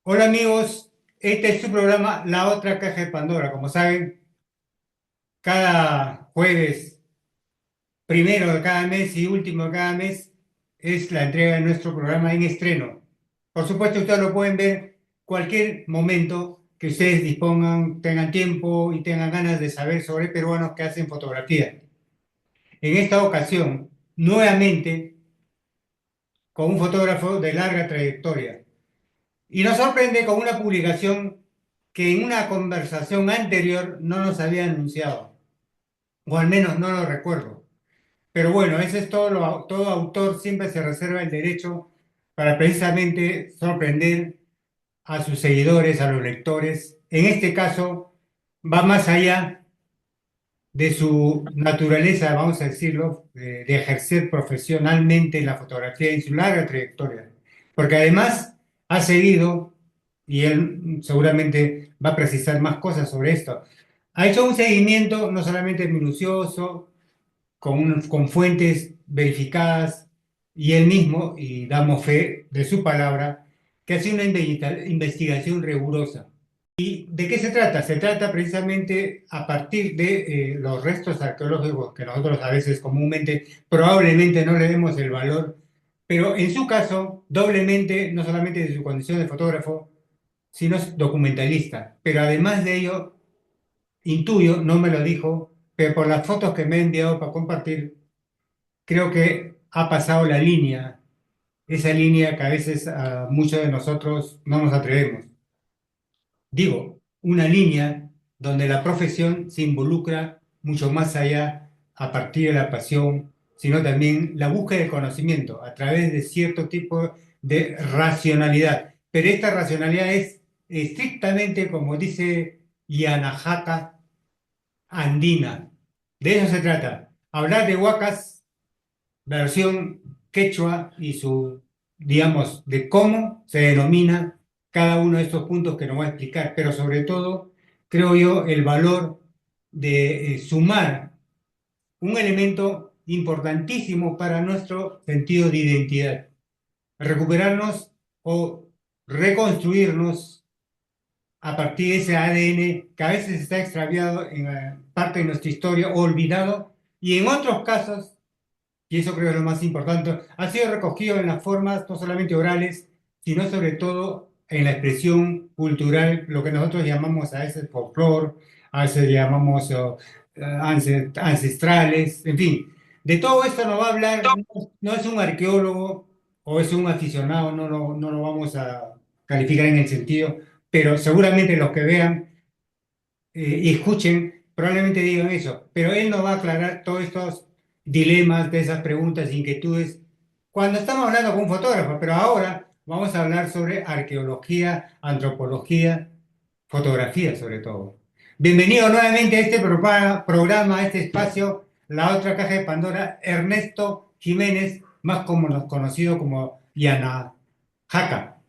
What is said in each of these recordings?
Hola amigos, este es su programa La Otra Caja de Pandora. Como saben, cada jueves, primero de cada mes y último de cada mes, es la entrega de nuestro programa en estreno. Por supuesto, ustedes lo pueden ver cualquier momento que ustedes dispongan, tengan tiempo y tengan ganas de saber sobre peruanos que hacen fotografía. En esta ocasión, nuevamente, con un fotógrafo de larga trayectoria. Y nos sorprende con una publicación que en una conversación anterior no nos había anunciado, o al menos no lo recuerdo. Pero bueno, ese es todo, todo autor siempre se reserva el derecho para precisamente sorprender a sus seguidores, a los lectores. En este caso, va más allá de su naturaleza, vamos a decirlo, de ejercer profesionalmente la fotografía en su larga trayectoria. Porque además ha seguido, y él seguramente va a precisar más cosas sobre esto, ha hecho un seguimiento no solamente minucioso, con fuentes verificadas, y él mismo, y damos fe de su palabra, que hace una investigación rigurosa. ¿De qué se trata? Se trata precisamente a partir de los restos arqueológicos que nosotros a veces comúnmente probablemente no le demos el valor, pero en su caso, doblemente, no solamente de su condición de fotógrafo, sino documentalista. Pero además de ello, intuyo, no me lo dijo, pero por las fotos que me ha enviado para compartir, creo que ha pasado la línea, esa línea que a veces a muchos de nosotros no nos atrevemos. Digo, una línea donde la profesión se involucra mucho más allá a partir de la pasión, sino también la búsqueda del conocimiento a través de cierto tipo de racionalidad. Pero esta racionalidad es estrictamente, como dice Yanajaka, andina. De eso se trata. Hablar de huacas, versión quechua y su, digamos, de cómo se denomina cada uno de estos puntos que nos va a explicar, pero sobre todo, creo yo, el valor de sumar un elemento importantísimo para nuestro sentido de identidad, recuperarnos o reconstruirnos a partir de ese ADN que a veces está extraviado en parte de nuestra historia, o olvidado, y en otros casos, y eso creo que es lo más importante, ha sido recogido en las formas no solamente orales, sino sobre todo en la expresión cultural, lo que nosotros llamamos a veces folclore, a veces llamamos ancestrales, en fin. De todo esto nos va a hablar, no es un arqueólogo o es un aficionado, no lo vamos a calificar en el sentido, pero seguramente los que vean y escuchen, probablemente digan eso, pero él nos va a aclarar todos estos dilemas, de esas preguntas, inquietudes, cuando estamos hablando con un fotógrafo, pero ahora vamos a hablar sobre arqueología, antropología, fotografía sobre todo. Bienvenido nuevamente a este programa, a este espacio, La Otra Caja de Pandora, Ernesto Jiménez, más como, conocido como Yana Jaca.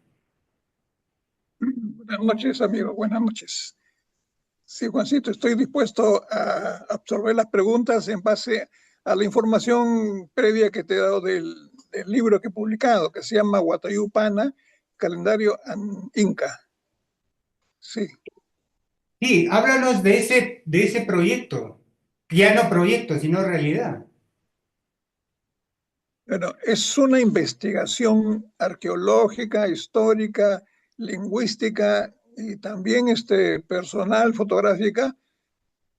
Buenas noches, amigo. Buenas noches. Sí, Juancito, estoy dispuesto a absorber las preguntas en base a la información previa que te he dado del libro que he publicado, que se llama Huatayupana, Calendario Inca. Sí, Sí, háblanos de ese proyecto, ya no proyecto, sino realidad. bueno, es una investigación arqueológica, histórica, lingüística y también personal, fotográfica,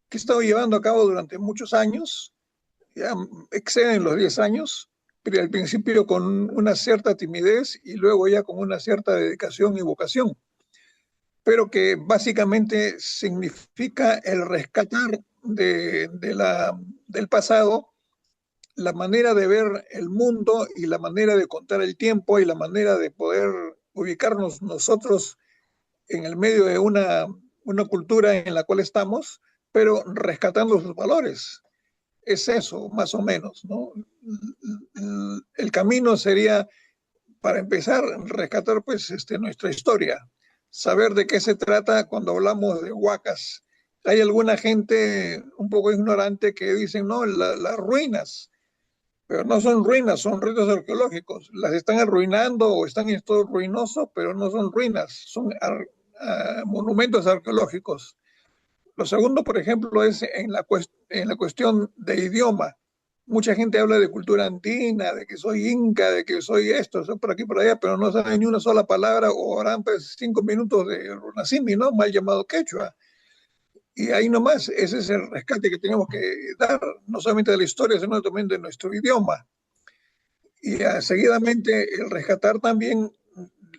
que he estado llevando a cabo durante muchos años, ya exceden los 10 años, pero al principio con una cierta timidez y luego ya con una cierta dedicación y vocación, pero que básicamente significa el rescatar del pasado la manera de ver el mundo y la manera de contar el tiempo y la manera de poder ubicarnos nosotros en el medio de una cultura en la cual estamos, pero rescatando sus valores. Es eso, más o menos, ¿no? El camino sería, para empezar, rescatar pues nuestra historia, saber de qué se trata cuando hablamos de huacas. Hay alguna gente un poco ignorante que dicen, no, las ruinas, pero no son ruinas, son restos arqueológicos. Las están arruinando o están en estado ruinoso, pero no son ruinas, son monumentos arqueológicos. Lo segundo, por ejemplo, es en la cuestión de idioma. Mucha gente habla de cultura andina, de que soy inca, de que soy esto, soy por aquí, por allá, pero no saben ni una sola palabra o harán pues 5 minutos de runasimi, ¿no? Mal llamado quechua. Y ahí nomás, ese es el rescate que tenemos que dar, no solamente de la historia, sino también de nuestro idioma. Y seguidamente el rescatar también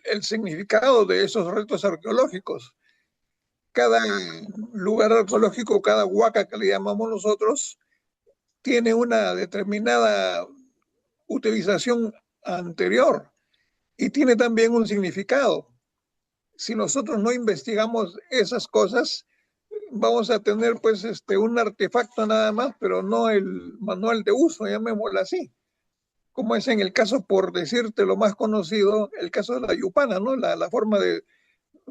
el significado de esos restos arqueológicos. Cada lugar arqueológico, cada huaca que le llamamos nosotros, tiene una determinada utilización anterior y tiene también un significado. Si nosotros no investigamos esas cosas, vamos a tener pues un artefacto nada más, pero no el manual de uso, llamémoslo así. Como es en el caso, por decirte lo más conocido, el caso de la yupana, ¿no? La forma de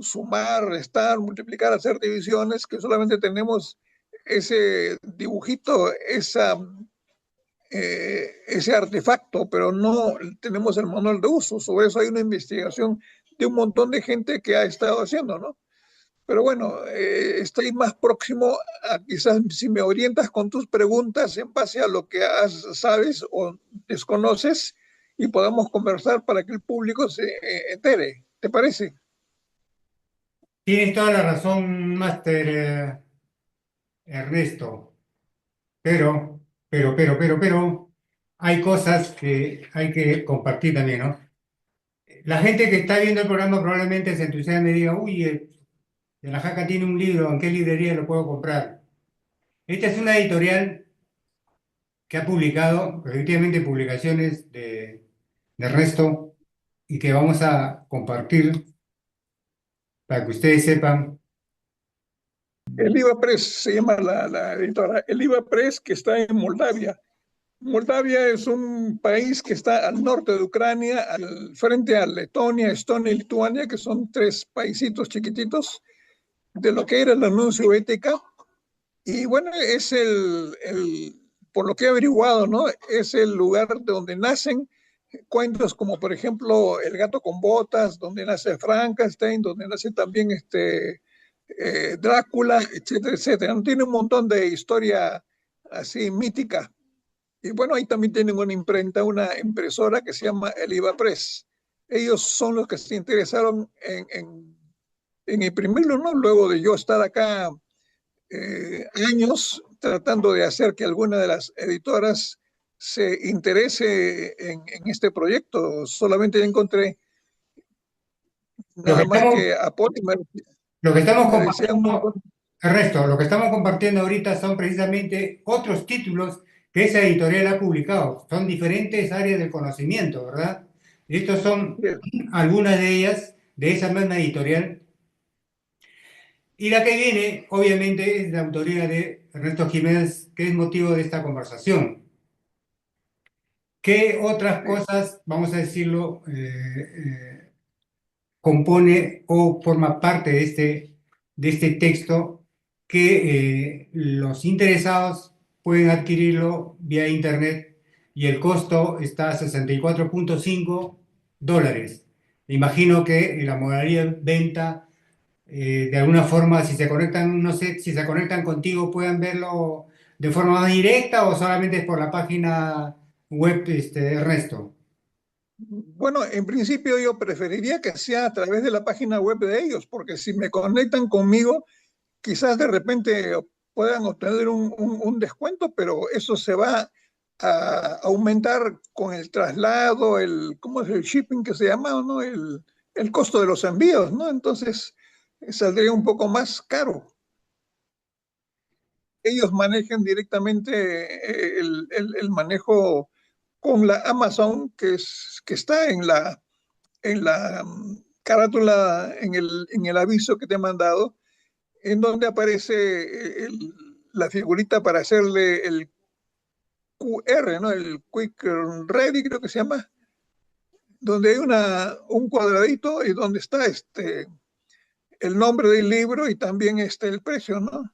sumar, restar, multiplicar, hacer divisiones, que solamente tenemos ese dibujito, ese artefacto, pero no tenemos el manual de uso. Sobre eso hay una investigación de un montón de gente que ha estado haciendo, ¿no? Pero bueno, estoy más próximo a quizás si me orientas con tus preguntas en base a lo que sabes o desconoces y podamos conversar para que el público se entere. ¿Te parece? Tienes toda la razón, Máster Ernesto, pero, hay cosas que hay que compartir también, ¿no? La gente que está viendo el programa probablemente se entusiasme y diga, uy, de la Jaca tiene un libro, ¿en qué librería lo puedo comprar? Esta es una editorial que ha publicado efectivamente publicaciones de Ernesto y que vamos a compartir para que ustedes sepan. El IVA Press se llama la editora. El IVA Press que está en Moldavia. Moldavia es un país que está al norte de Ucrania, frente a Letonia, Estonia y Lituania, que son tres paisitos chiquititos de lo que era la Unión Soviética. Y bueno, es por lo que he averiguado, ¿no? Es el lugar donde nacen cuentos como, por ejemplo, El gato con botas, donde nace Frankenstein, donde nace también Drácula, etcétera, etcétera. Tiene un montón de historia así mítica. Y bueno, ahí también tienen una imprenta, una impresora que se llama Eliva Press. Ellos son los que se interesaron en imprimirlo, ¿no? Luego de yo estar acá años tratando de hacer que alguna de las editoras se interese en este proyecto. Solamente encontré Lo que nada más estamos, que apoyo, lo que estamos me decían un montón. compartiendo, Ernesto, lo que estamos compartiendo ahorita son precisamente otros títulos que esa editorial ha publicado. Son diferentes áreas del conocimiento, ¿verdad? Estos son algunas de ellas de esa misma editorial. Y la que viene, obviamente, es de autoría de Ernesto Jiménez, que es motivo de esta conversación. ¿Qué otras cosas, vamos a decirlo, compone o forma parte de este texto que los interesados pueden adquirirlo vía internet y el costo está a $64.5? Imagino que la modalidad de venta, de alguna forma, si se conectan, no sé, si se conectan contigo, puedan verlo de forma más directa o solamente es por la página web, Ernesto. Bueno, en principio yo preferiría que sea a través de la página web de ellos, porque si me conectan conmigo, quizás de repente puedan obtener un descuento, pero eso se va a aumentar con el traslado, ¿cómo es el shipping que se llama, ¿no? El costo de los envíos, ¿no? Entonces saldría un poco más caro. Ellos manejan directamente el manejo con la Amazon, que está en la carátula, en el aviso que te he mandado, en donde aparece la figurita para hacerle el QR, ¿no? El Quick Ready, creo que se llama, donde hay un cuadradito y donde está el nombre del libro y también el precio, ¿no?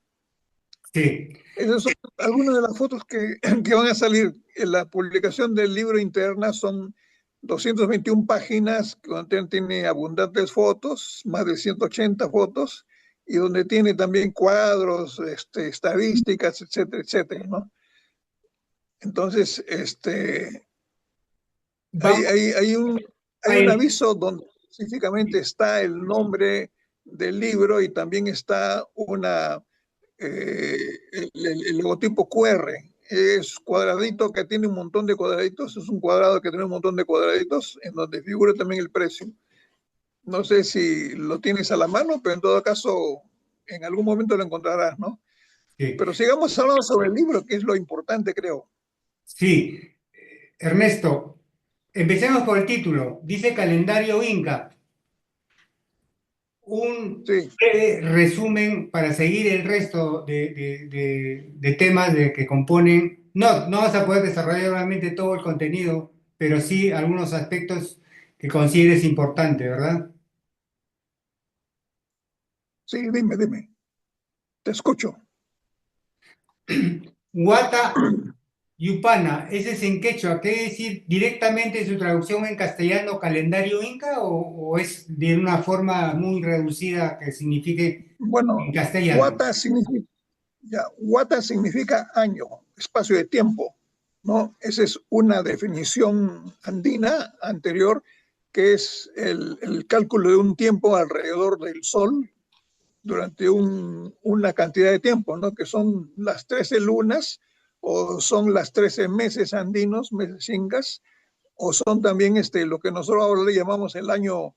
Sí, Esas son algunas de las fotos que, que van a salir. En la publicación del libro interna son 221 páginas, donde tiene abundantes fotos, más de 180 fotos, y donde tiene también cuadros, estadísticas, etcétera, etcétera, ¿no? Entonces, hay, vamos hay, hay un, hay a un ir. aviso donde específicamente está el nombre del libro y también está eh, el logotipo QR. Es cuadradito que tiene un montón de cuadraditos, es un cuadrado que tiene un montón de cuadraditos en donde figura también el precio. No sé si lo tienes a la mano, pero en todo caso en algún momento lo encontrarás, ¿no? Sí, Pero sigamos hablando sobre el libro, que es lo importante, creo. sí. Ernesto, empecemos por el título. Dice Calendario Inca. Un Sí, breve resumen para seguir el resto de temas que componen. No, no vas a poder desarrollar realmente todo el contenido, pero sí algunos aspectos que consideres importantes, ¿verdad? sí, dime, dime, te escucho. Huata Yupana, ese es en quechua. ¿Qué decir directamente su traducción en castellano, calendario inca, o es de una forma muy reducida que signifique en Bueno, castellano? Huata significa año, espacio de tiempo, ¿no? Esa es una definición andina anterior, que es el cálculo de un tiempo alrededor del Sol durante una cantidad de tiempo, ¿no? Que son las 13 lunas o son las 13 meses andinos, meses incas, o son también lo que nosotros ahora le llamamos el año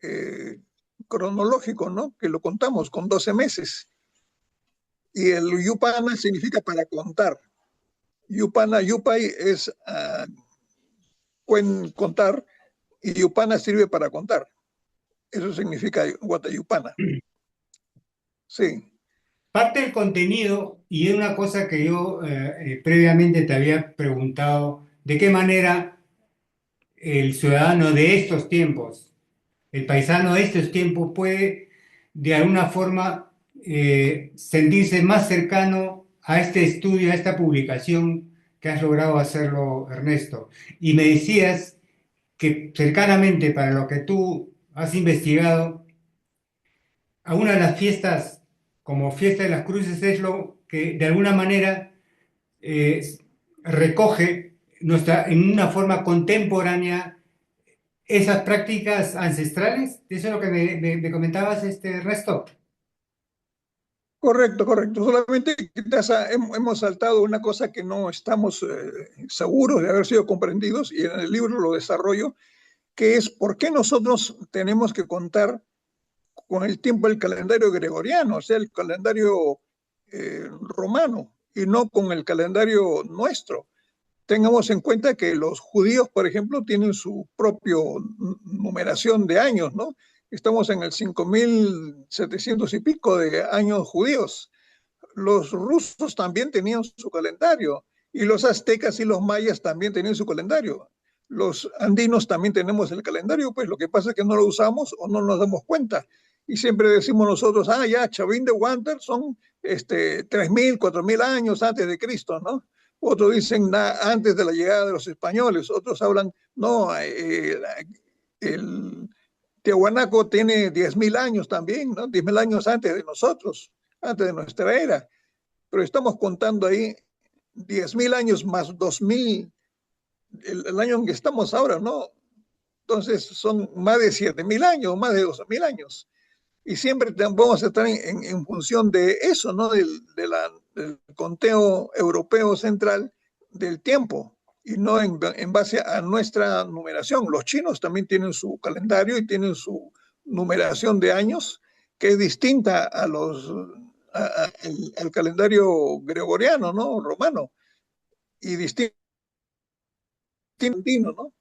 eh, cronológico, ¿no? Que lo contamos con 12 meses. Y el yupana significa para contar. Yupana, yupay es contar y yupana sirve para contar. Eso significa guatayupana. Sí, Parte del contenido, y es una cosa que yo previamente te había preguntado, ¿de qué manera el ciudadano de estos tiempos, el paisano de estos tiempos puede de alguna forma sentirse más cercano a este estudio, a esta publicación que has logrado hacerlo, Ernesto? Y me decías que cercanamente para lo que tú has investigado, a una de las fiestas, como Fiesta de las Cruces, es lo que de alguna manera eh, recoge en una forma contemporánea esas prácticas ancestrales. ¿Eso es lo que me comentabas, Ernesto? correcto, correcto. Solamente quizás hemos saltado una cosa que no estamos seguros de haber sido comprendidos y en el libro lo desarrollo, que es por qué nosotros tenemos que contar con el tiempo del calendario gregoriano, o sea, el calendario romano, y no con el calendario nuestro. Tengamos en cuenta que los judíos, por ejemplo, tienen su propia numeración de años, ¿no? Estamos en el 5700 y pico de años judíos. Los rusos también tenían su calendario y los aztecas y los mayas también tenían su calendario. Los andinos también tenemos el calendario, pues lo que pasa es que no lo usamos o no nos damos cuenta. Y siempre decimos nosotros, ya, Chavín de Wanter son 3.000, 4.000 años antes de Cristo, ¿no? Otros dicen antes de la llegada de los españoles, otros hablan, no, el Tiahuanaco tiene 10.000 años también, ¿no? 10.000 años antes de nosotros, antes de nuestra era, pero estamos contando ahí 10.000 años más 2.000, el año en que estamos ahora, ¿no? Entonces son más de 7.000 años, más de 12.000 años. Y siempre vamos a estar en función de eso, ¿no? Del conteo europeo central del tiempo y no en base a nuestra numeración. Los chinos también tienen su calendario y tienen su numeración de años que es distinta al calendario gregoriano, ¿no? Romano y distinto, ¿no?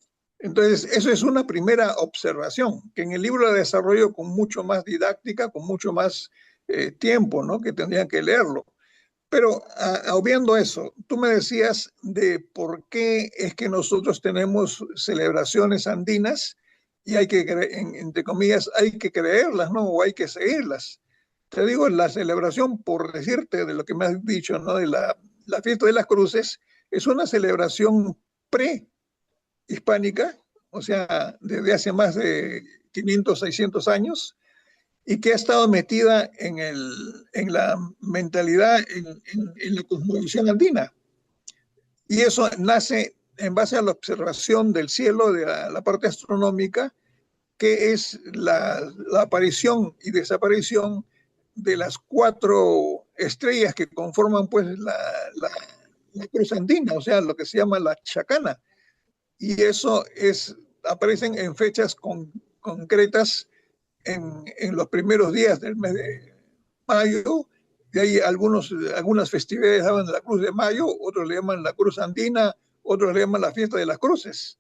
Entonces, eso es una primera observación, que en el libro la desarrollo con mucho más didáctica, con mucho más tiempo, ¿no? Que tendrían que leerlo. Pero obviando eso, tú me decías de por qué es que nosotros tenemos celebraciones andinas y hay que, entre comillas, hay que creerlas, ¿no? O hay que seguirlas. te digo, la celebración, por decirte de lo que me has dicho, ¿no? De la fiesta de las cruces, es una celebración prehispánica, o sea, desde hace más de 500, 600 años, y que ha estado metida en la mentalidad, en la cosmovisión andina. Y eso nace en base a la observación del cielo, de la parte astronómica, que es la aparición y desaparición de las cuatro estrellas que conforman pues la cruz andina, o sea, lo que se llama la chacana. Y eso aparecen en fechas concretas en los primeros días del mes de mayo. Y hay algunas festividades hablan de la Cruz de Mayo, otros le llaman la Cruz Andina, otros le llaman la Fiesta de las Cruces.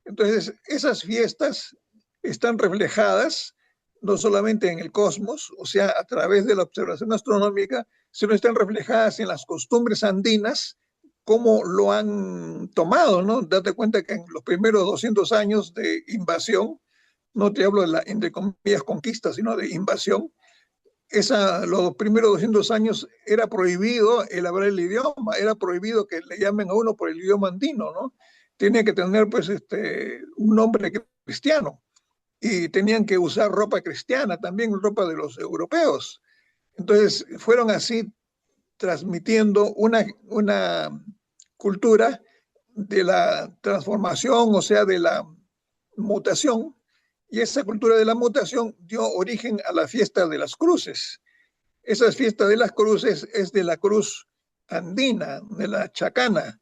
Entonces, esas fiestas están reflejadas no solamente en el cosmos, o sea, a través de la observación astronómica, sino están reflejadas en las costumbres andinas, cómo lo han tomado, ¿no? Date cuenta que en los primeros 200 años de invasión, no te hablo de la, entre comillas, conquista, sino de invasión, los primeros 200 años era prohibido el hablar el idioma, era prohibido que le llamen a uno por el idioma andino, ¿no? Tenía que tener pues un nombre cristiano y tenían que usar ropa cristiana, también ropa de los europeos. Entonces fueron así transmitiendo una cultura de la transformación, o sea, de la mutación, y esa cultura de la mutación dio origen a la fiesta de las cruces. Esa fiesta de las cruces es de la cruz andina, de la chacana,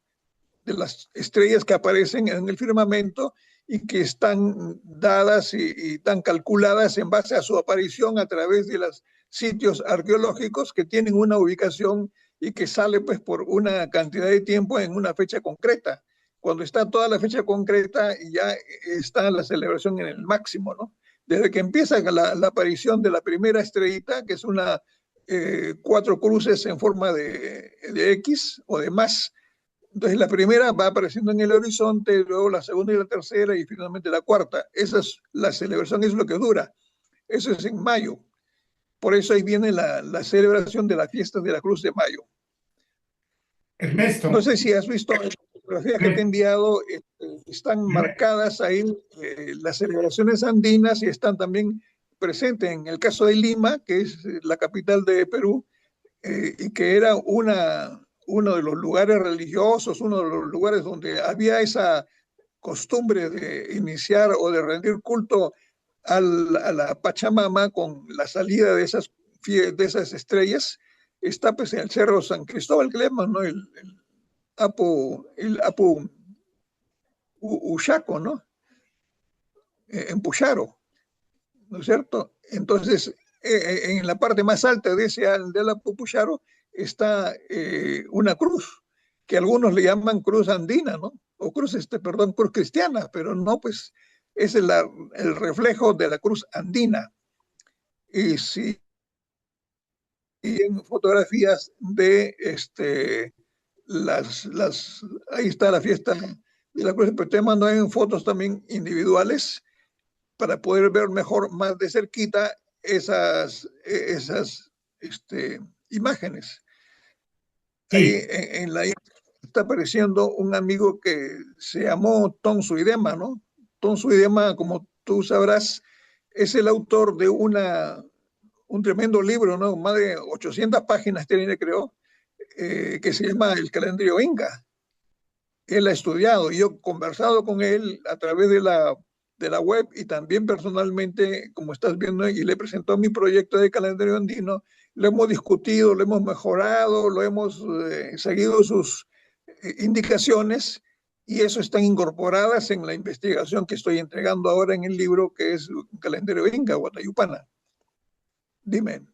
de las estrellas que aparecen en el firmamento y que están dadas y están calculadas en base a su aparición a través de los sitios arqueológicos que tienen una ubicación y que sale pues por una cantidad de tiempo en una fecha concreta. Cuando está toda la fecha concreta, ya está la celebración en el máximo, ¿no? Desde que empieza la aparición de la primera estrellita, que es cuatro cruces en forma de X o de más. Entonces la primera va apareciendo en el horizonte, luego la segunda y la tercera y finalmente la cuarta. Esa es la celebración, es lo que dura. Eso es en mayo. Por eso ahí viene la celebración de la fiesta de la Cruz de Mayo. No Ernesto, sé si has visto las fotografías que te he enviado, están marcadas ahí las celebraciones andinas y están también presentes en el caso de Lima, que es la capital de Perú, y que era uno de los lugares religiosos, uno de los lugares donde había esa costumbre de iniciar o de rendir culto a la Pachamama con la salida de esas estrellas, está pues en el Cerro San Cristóbal, que le llaman, ¿no? El Apu Uchaco, ¿no? En Pucharo, ¿no es cierto? Entonces, en la parte más alta de la Pupucharo está una cruz, que algunos le llaman cruz andina, ¿no? O cruz, perdón, cruz cristiana, pero no, pues es el reflejo de la cruz andina. Y sí, y en fotografías de ahí está la fiesta de la cruz, pero te mando en fotos también individuales para poder ver mejor, más de cerquita, esas imágenes. Ahí sí, en la está apareciendo un amigo que se llamó Tom Suidema, ¿no? Tom Suidema, como tú sabrás, es el autor de un tremendo libro, ¿no? Más de 800 páginas tiene, creo, que se llama El calendario Inca. Él ha estudiado y yo he conversado con él a través de la web y también personalmente, como estás viendo, y le presentó mi proyecto de calendario andino. Lo hemos discutido, lo hemos mejorado, lo hemos seguido sus indicaciones y eso están incorporadas en la investigación que estoy entregando ahora en el libro que es un calendario Inca, Guatayupana. Dime.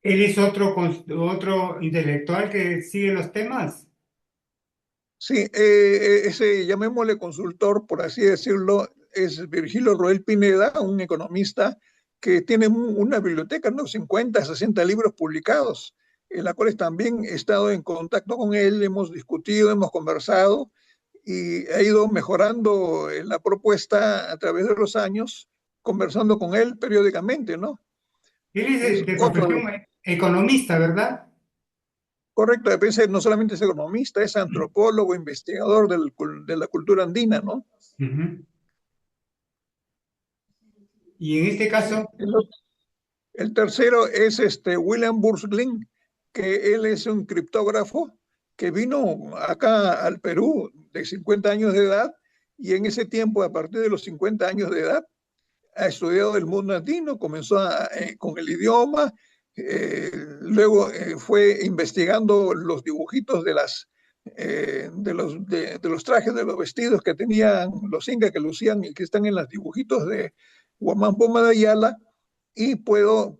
¿eres otro intelectual que sigue los temas? Sí, ese, llamémosle consultor, por así decirlo, es Virgilio Roel Pineda, un economista que tiene una biblioteca, ¿no? 50, 60 libros publicados, en la cual también he estado en contacto con él, hemos discutido, hemos conversado y ha ido mejorando la propuesta a través de los años, conversando con él periódicamente, ¿no? Él es Es de otro, profesión economista, ¿verdad? correcto, a veces no solamente es economista, es antropólogo, investigador de la cultura andina, ¿no? Ujú. Y en este El, caso, el- el tercero es William Burslin, que él es un criptógrafo que vino acá al Perú de 50 años de edad y en ese tiempo, a partir de los 50 años de edad, ha estudiado el mundo andino, comenzó con el idioma, luego fue investigando los dibujitos de los trajes, de los vestidos que tenían los incas que lucían y que están en los dibujitos de Huamán Poma de Ayala y pudo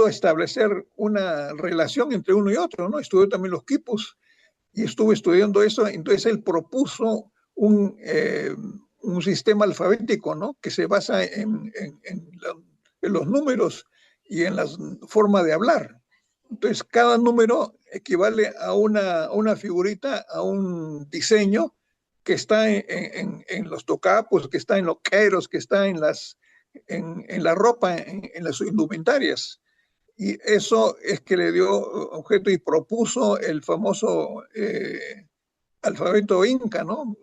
establecer una relación entre uno y otro, ¿no? Estudió también los quipus y estuvo estudiando eso, entonces él propuso un sistema alfabético, ¿no? Que se basa en los números y en la forma de hablar. Entonces, cada número equivale a una figurita, a un diseño que está en los tocapos, que está en los queros, que está en la ropa, en las indumentarias. Y eso es que le dio objeto y propuso el famoso alfabeto inca, ¿no?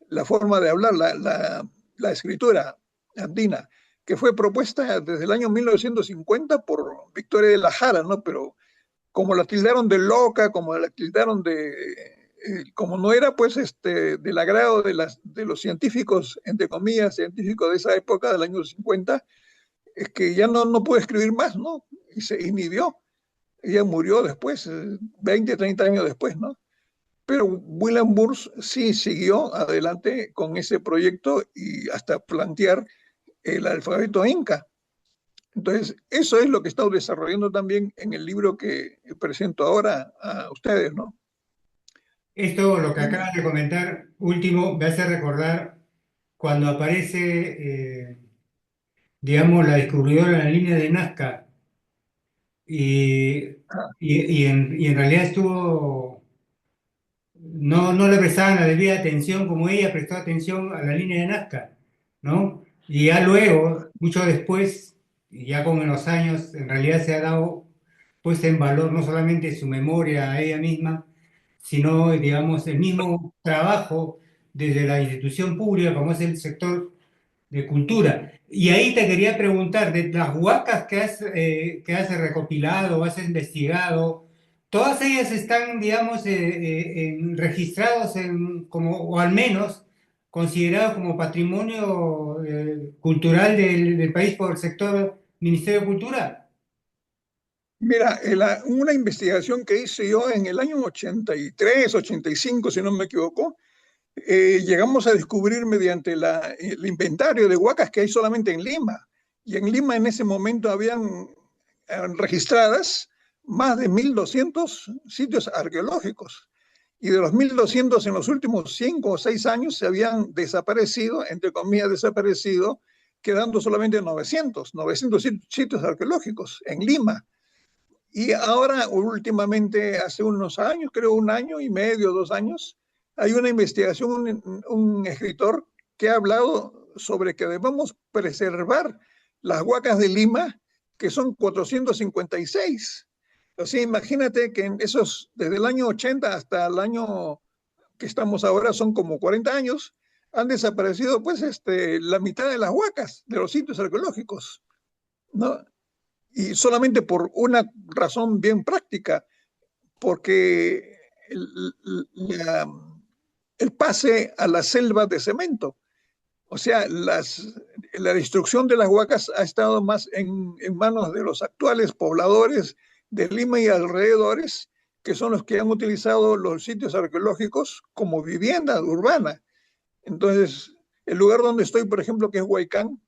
La forma de hablar, la escritura andina, que fue propuesta desde el año 1950 por Victoria de la Jara, ¿no? Pero como la tildaron de loca, como la tildaron como no era pues del agrado de los científicos, entre comillas, científicos de esa época, del año 50, es que ya no pudo escribir más, ¿no? Y se inhibió. Ella murió después, 20, 30 años después, ¿no? Pero William Burns sí siguió adelante con ese proyecto y hasta plantear el alfabeto inca. Entonces, eso es lo que he estado desarrollando también en el libro que presento ahora a ustedes, ¿no? esto, lo que Y acabas de comentar último, me hace recordar cuando aparece, digamos, la descubridora en la línea de Nazca y, y en realidad estuvo, no le prestaban la debida atención como ella prestó atención a la línea de Nazca, ¿no? Y ya luego, mucho después, y ya con los años, en realidad se ha dado puesta en valor no solamente su memoria a ella misma, sino, digamos, el mismo trabajo desde la institución pública, como es el sector de cultura. Y ahí te quería preguntar, de las huacas que has recopilado, has investigado, todas ellas están, digamos, registrados como, o al menos considerados como patrimonio cultural del país por el sector Ministerio de Cultura. mira, una investigación que hice yo en el año 83, 85, si no me equivoco, llegamos a descubrir mediante el inventario de huacas que hay solamente en Lima. Y en Lima en ese momento habían registradas más de 1.200 sitios arqueológicos. Y de los 1.200 en los últimos 5 o 6 años se habían desaparecido, entre comillas desaparecido, quedando solamente 900 sitios arqueológicos en Lima. Y ahora, últimamente, hace unos años, creo un año y medio, 2 años, hay una investigación, un escritor que ha hablado sobre que debemos preservar las huacas de Lima, que son 456. O sea, imagínate que en esos, desde el año 80 hasta el año que estamos ahora, son como 40 años, han desaparecido pues la mitad de las huacas de los sitios arqueológicos, ¿no? Y solamente por una razón bien práctica, porque el, la, el pase a la selva de cemento, o sea, la destrucción de las huacas ha estado más en manos de los actuales pobladores de Lima y alrededores, que son los que han utilizado los sitios arqueológicos como vivienda urbana. Entonces, el lugar donde estoy, por ejemplo, que es Huaycán,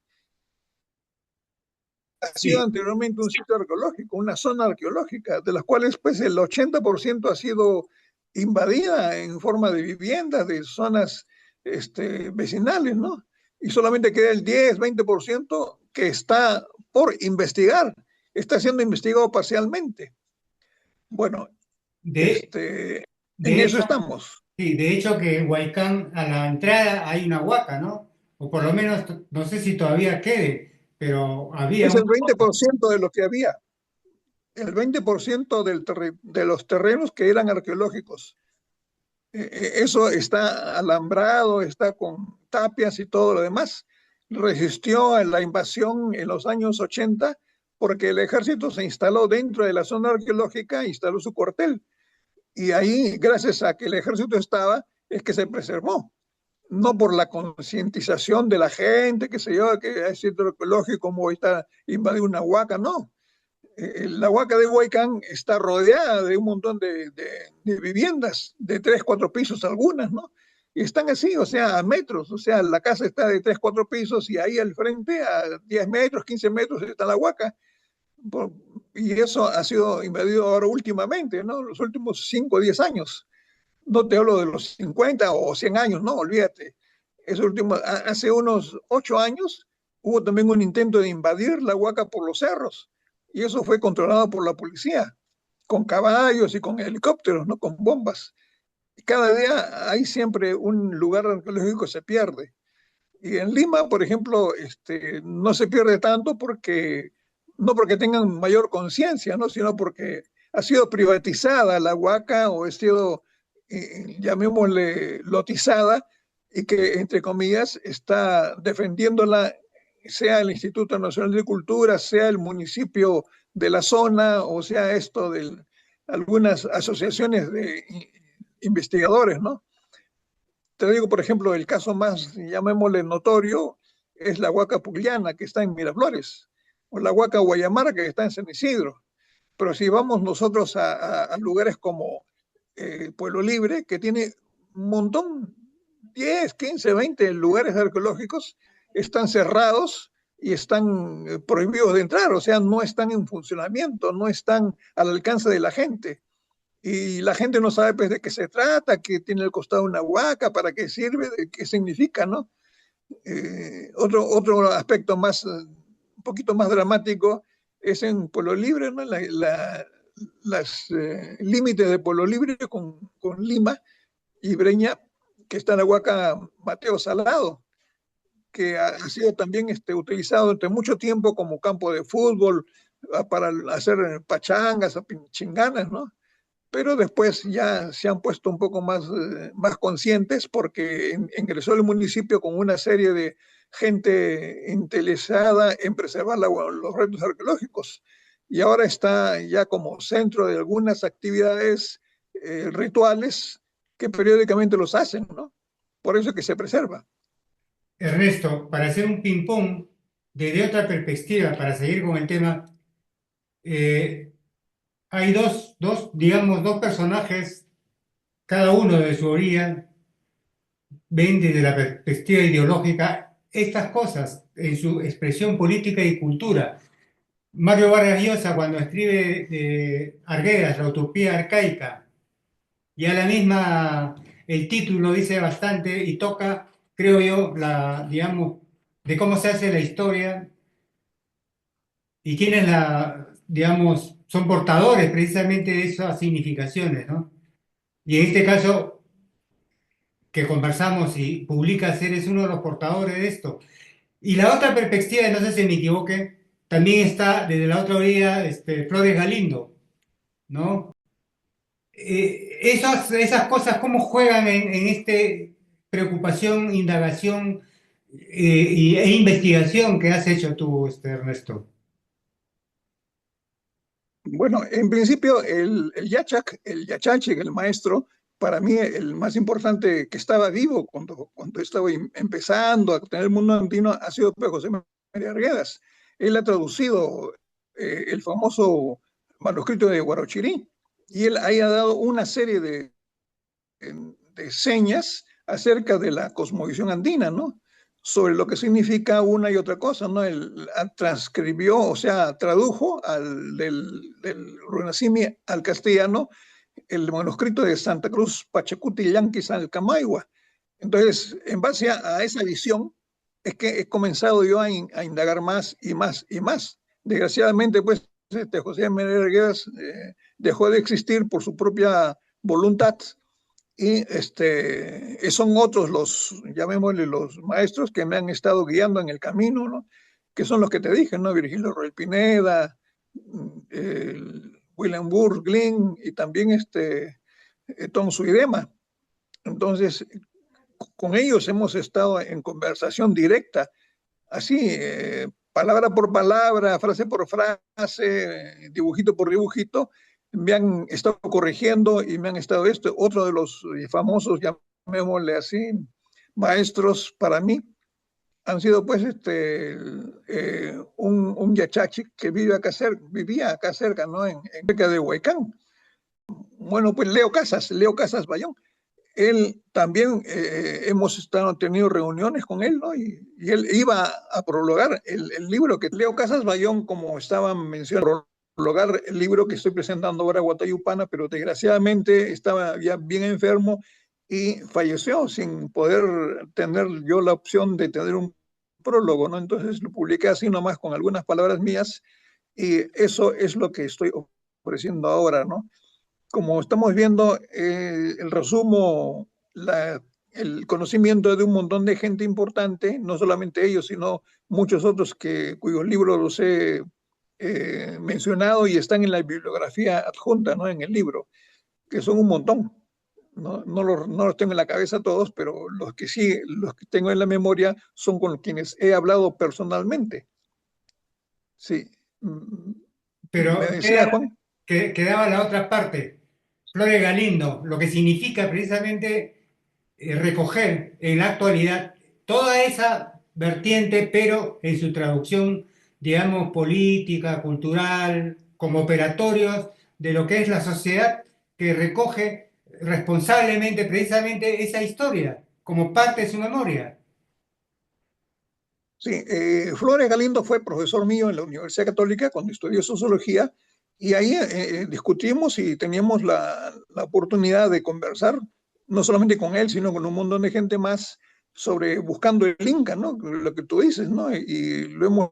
ha sido Sí. anteriormente un sitio arqueológico, una zona arqueológica, de las cuales pues el 80% ha sido invadida en forma de viviendas, de zonas vecinales, ¿no? Y solamente queda el 10, 20% que está por investigar, está siendo investigado parcialmente. Bueno, De, en de eso hecho, estamos. sí, de hecho que en Huaycán a la entrada hay una huaca, ¿no? O por lo menos, no sé si todavía quede, pero había Es el un... 20% de lo que había, el 20% de los terrenos que eran arqueológicos. Eso está alambrado, está con tapias y todo lo demás. Resistió a la invasión en los años 80 porque el ejército se instaló dentro de la zona arqueológica, instaló su cuartel. Y ahí, gracias a que el ejército estaba, es que se preservó. No por la concientización de la gente, que se yo, que es sitio arqueológico, como está invadir una huaca, no. La Huaca de Huaycán está rodeada de un montón de viviendas de 3, 4 pisos algunas, ¿no? Y están así, o sea, a metros, o sea, la casa está de 3, 4 pisos y ahí al frente, a 10 metros, 15 metros, está la Huaca. Por- y eso ha sido invadido ahora últimamente, ¿no? Los últimos 5 o 10 años. No te hablo de los 50 o 100 años, no, olvídate. Eso último, hace unos 8 años hubo también un intento de invadir la Huaca por los cerros y eso fue controlado por la policía, con caballos y con helicópteros, ¿no? Con bombas. Cada día hay siempre un lugar arqueológico que se pierde. Y en Lima, por ejemplo, no se pierde tanto porque, no porque tengan mayor conciencia, ¿no? Sino porque ha sido privatizada la Huaca o ha sido, llamémosle, lotizada y que, entre comillas, está defendiéndola, sea el Instituto Nacional de Cultura, sea el municipio de la zona, o sea esto de algunas asociaciones de investigadores, ¿no? Te digo, por ejemplo, el caso más, llamémosle notorio, es la Huaca Pugliana, que está en Miraflores, o la Huaca Guayamara, que está en San Isidro. Pero si vamos nosotros a lugares como Pueblo Libre, que tiene un montón, 10, 15, 20 lugares arqueológicos, están cerrados y están prohibidos de entrar, o sea, no están en funcionamiento, no están al alcance de la gente y la gente no sabe pues de qué se trata, qué tiene al costado una huaca, para qué sirve, de qué significa, ¿no? Otro aspecto más, un poquito más dramático es en Pueblo Libre, ¿no? Las límites de Pueblo Libre con Lima y Breña, que está en la huaca Mateo Salado, que ha sido también utilizado durante mucho tiempo como campo de fútbol, para hacer pachangas, chinganas, ¿no? Pero después ya se han puesto un poco más conscientes porque ingresó el municipio con una serie de gente interesada en preservar los restos arqueológicos y ahora está ya como centro de algunas actividades rituales que periódicamente los hacen, ¿no? Por eso es que se preserva. Ernesto, para hacer un ping-pong desde otra perspectiva, para seguir con el tema, eh, hay digamos, dos personajes, cada uno de su orilla, ven desde la perspectiva ideológica estas cosas en su expresión política y cultura. Mario Vargas Llosa, cuando escribe Arguedas, la utopía arcaica, ya la misma, el título dice bastante y toca, creo yo, digamos, de cómo se hace la historia y quiénes digamos, son portadores precisamente de esas significaciones, ¿no? Y en este caso que conversamos y publica ser es uno de los portadores de esto. Y la otra perspectiva, no sé si me equivoque, también está desde la otra orilla, Flores Galindo, ¿no? Esas cosas, ¿cómo juegan en este preocupación, indagación e investigación que has hecho tú, Ernesto? Bueno, en principio el Yachak, el Yachachi, el maestro, para mí el más importante que estaba vivo cuando estaba empezando a tener el mundo andino ha sido pues, José María Arguedas. Él ha traducido el famoso manuscrito de Huarochirí y él ahí ha dado una serie de señas acerca de la cosmovisión andina, ¿no? Sobre lo que significa una y otra cosa, ¿no? Él transcribió, o sea, tradujo del Runasimi al castellano el manuscrito de Santa Cruz Pachacuti Yanquis al Camaigua. Entonces, en base a esa visión, es que he comenzado yo a indagar más y más y más. Desgraciadamente, pues, José María Arguedas dejó de existir por su propia voluntad y son otros llamémosle los maestros que me han estado guiando en el camino, ¿no? que son los que te dije, ¿no? Virgilio Roel Pineda, William Burns Glynn y también Tom Suidema. Entonces, con ellos hemos estado en conversación directa, así, palabra por palabra, frase por frase, dibujito por dibujito, me han estado corrigiendo y me han estado otro de los famosos, llamémosle así, maestros para mí, han sido pues un yachachi que vivía acá cerca, ¿no? En cerca de Huaycán. Bueno, pues Leo Casas Bayón. Él también tenido reuniones con él, ¿no? Y él iba a prologar el libro que Leo Casas Bayón, como estaban mencionando, prologar el libro que estoy presentando ahora, Guatayupana, pero desgraciadamente estaba ya bien enfermo y falleció sin poder tener yo la opción de tener un prólogo, ¿no? Entonces lo publiqué así nomás con algunas palabras mías y eso es lo que estoy ofreciendo ahora, ¿no? Como estamos viendo, el resumo, el conocimiento de un montón de gente importante, no solamente ellos, sino muchos otros cuyos libros los he mencionado y están en la bibliografía adjunta, ¿no? En el libro, que son un montón. No los tengo en la cabeza todos, pero los que sí, los que tengo en la memoria son con quienes he hablado personalmente. Sí. ¿Me Pero decía Juan? quedaba la otra parte, Flores Galindo, lo que significa precisamente recoger en la actualidad toda esa vertiente, pero en su traducción, digamos, política, cultural, como operatorios de lo que es la sociedad que recoge responsablemente precisamente esa historia, como parte de su memoria. Sí, Flores Galindo fue profesor mío en la Universidad Católica cuando estudié sociología y ahí discutimos y teníamos la oportunidad de conversar, no solamente con él, sino con un montón de gente más sobre buscando el Inca, ¿no? Lo que tú dices, ¿no? Y lo hemos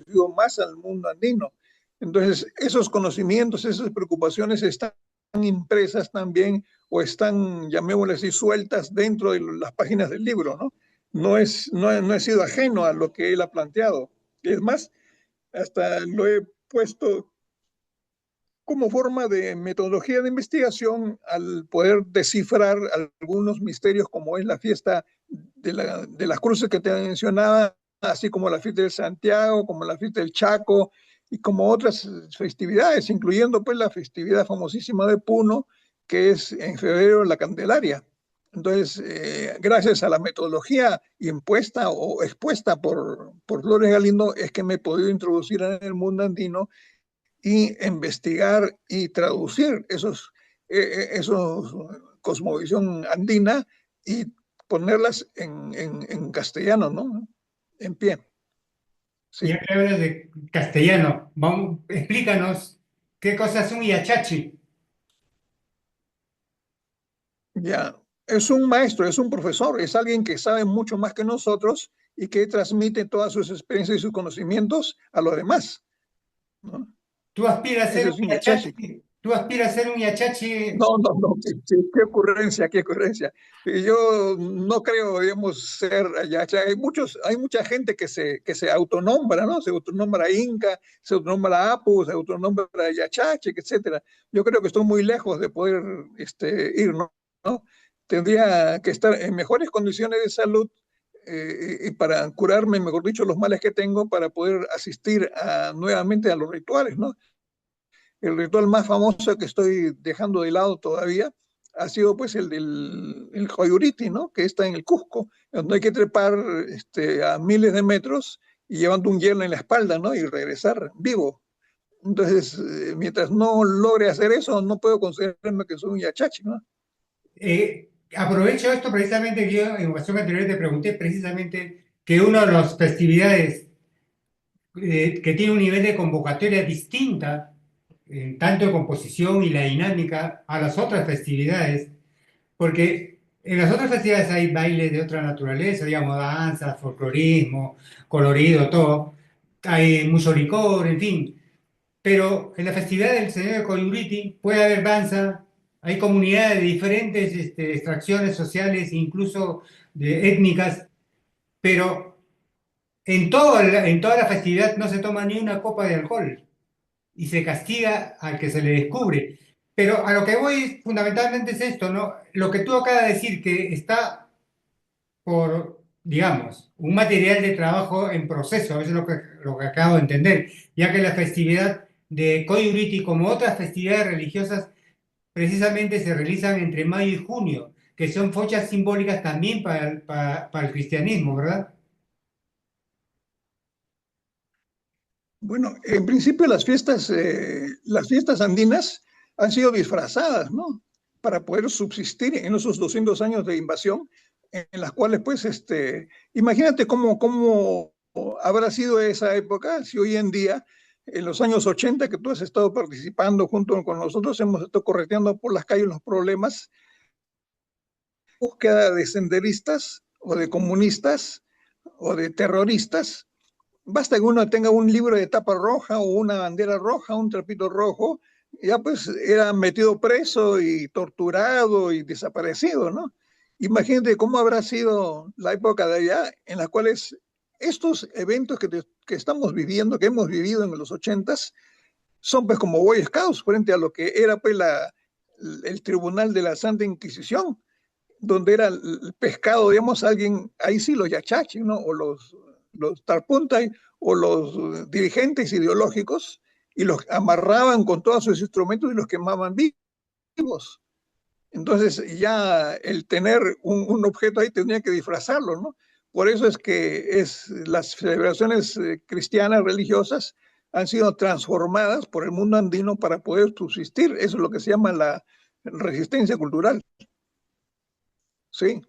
ido más al mundo andino. Entonces, esos conocimientos, esas preocupaciones están impresas también o están, llamémosle así, sueltas dentro de las páginas del libro, ¿no? No he sido ajeno a lo que él ha planteado. Es más, hasta lo he puesto como forma de metodología de investigación al poder descifrar algunos misterios como es la fiesta de las cruces que te mencionaba, así como la fiesta de Santiago, como la fiesta del Chaco y como otras festividades, incluyendo pues la festividad famosísima de Puno, que es en febrero la Candelaria. Entonces, gracias a la metodología impuesta o expuesta por Flores Galindo, es que me he podido introducir en el mundo andino y investigar y traducir esos cosmovisión andina y ponerlas en castellano, ¿no? En pie. Ya Sí, que hablas de castellano, vamos, explícanos qué cosa es un yachachi. ya. Es un maestro, es un profesor, es alguien que sabe mucho más que nosotros y que transmite todas sus experiencias y sus conocimientos a los demás, ¿no? Tú aspiras a ser Ese un es un yachachi. yachachi, tú aspiras a ser un yachachi. No, qué ocurrencia, qué ocurrencia. Y yo no creo, digamos, ser ayacha. Hay mucha gente que se autonombra, ¿no? Se autonombra Inca, se autonombra Apu, se autonombra Yachache, etcétera. Yo creo que estoy muy lejos de poder ir, ¿no? ¿No? Tendría que estar en mejores condiciones de salud y para curarme, mejor dicho, los males que tengo para poder asistir nuevamente a los rituales, ¿no? El ritual más famoso que estoy dejando de lado todavía ha sido pues el del el Coyuriti, ¿no? Que está en el Cusco, donde hay que trepar a miles de metros y llevando un hielo en la espalda, ¿no? Y regresar vivo. Entonces, mientras no logre hacer eso, no puedo considerarme que soy un yachachi, ¿no? Aprovecho esto precisamente que yo en ocasión anterior te pregunté precisamente que una de las festividades que tiene un nivel de convocatoria distinta, tanto de composición y la dinámica, a las otras festividades, porque en las otras festividades hay bailes de otra naturaleza, digamos, danza, folclorismo, colorido, todo, hay mucho licor, en fin. Pero en la festividad del Señor de Coyuriti puede haber danza, hay comunidades de diferentes extracciones sociales, incluso de étnicas, pero en toda la festividad no se toma ni una copa de alcohol y se castiga al que se le descubre. Pero a lo que voy fundamentalmente es esto, ¿no? Lo que tú acabas de decir, que está por, digamos, un material de trabajo en proceso, eso es lo que acabo de entender, ya que la festividad de Koyuriti, como otras festividades religiosas, precisamente se realizan entre mayo y junio, que son fechas simbólicas también para el cristianismo, ¿verdad? Bueno, en principio las fiestas andinas han sido disfrazadas, ¿no? Para poder subsistir en esos 200 años de invasión, en las cuales, pues, imagínate cómo habrá sido esa época si hoy en día, en los años 80, que tú has estado participando junto con nosotros, hemos estado correteando por las calles los problemas, búsqueda de senderistas o de comunistas o de terroristas. Basta que uno tenga un libro de tapa roja o una bandera roja, un trapito rojo, ya pues era metido preso y torturado y desaparecido, ¿no? Imagínate cómo habrá sido la época de allá en las cuales estos eventos que estamos viviendo, que hemos vivido en los ochentas, son pues como Boy Scouts frente a lo que era pues el tribunal de la Santa Inquisición, donde era el pescado, digamos, alguien, ahí sí los yachachi, ¿no? O los tarpuntai, o los dirigentes ideológicos, y los amarraban con todos sus instrumentos y los quemaban vivos. Entonces ya el tener objeto ahí tenía que disfrazarlo, ¿no? Por eso es que las celebraciones cristianas religiosas han sido transformadas por el mundo andino para poder subsistir. Eso es lo que se llama la resistencia cultural. Sí.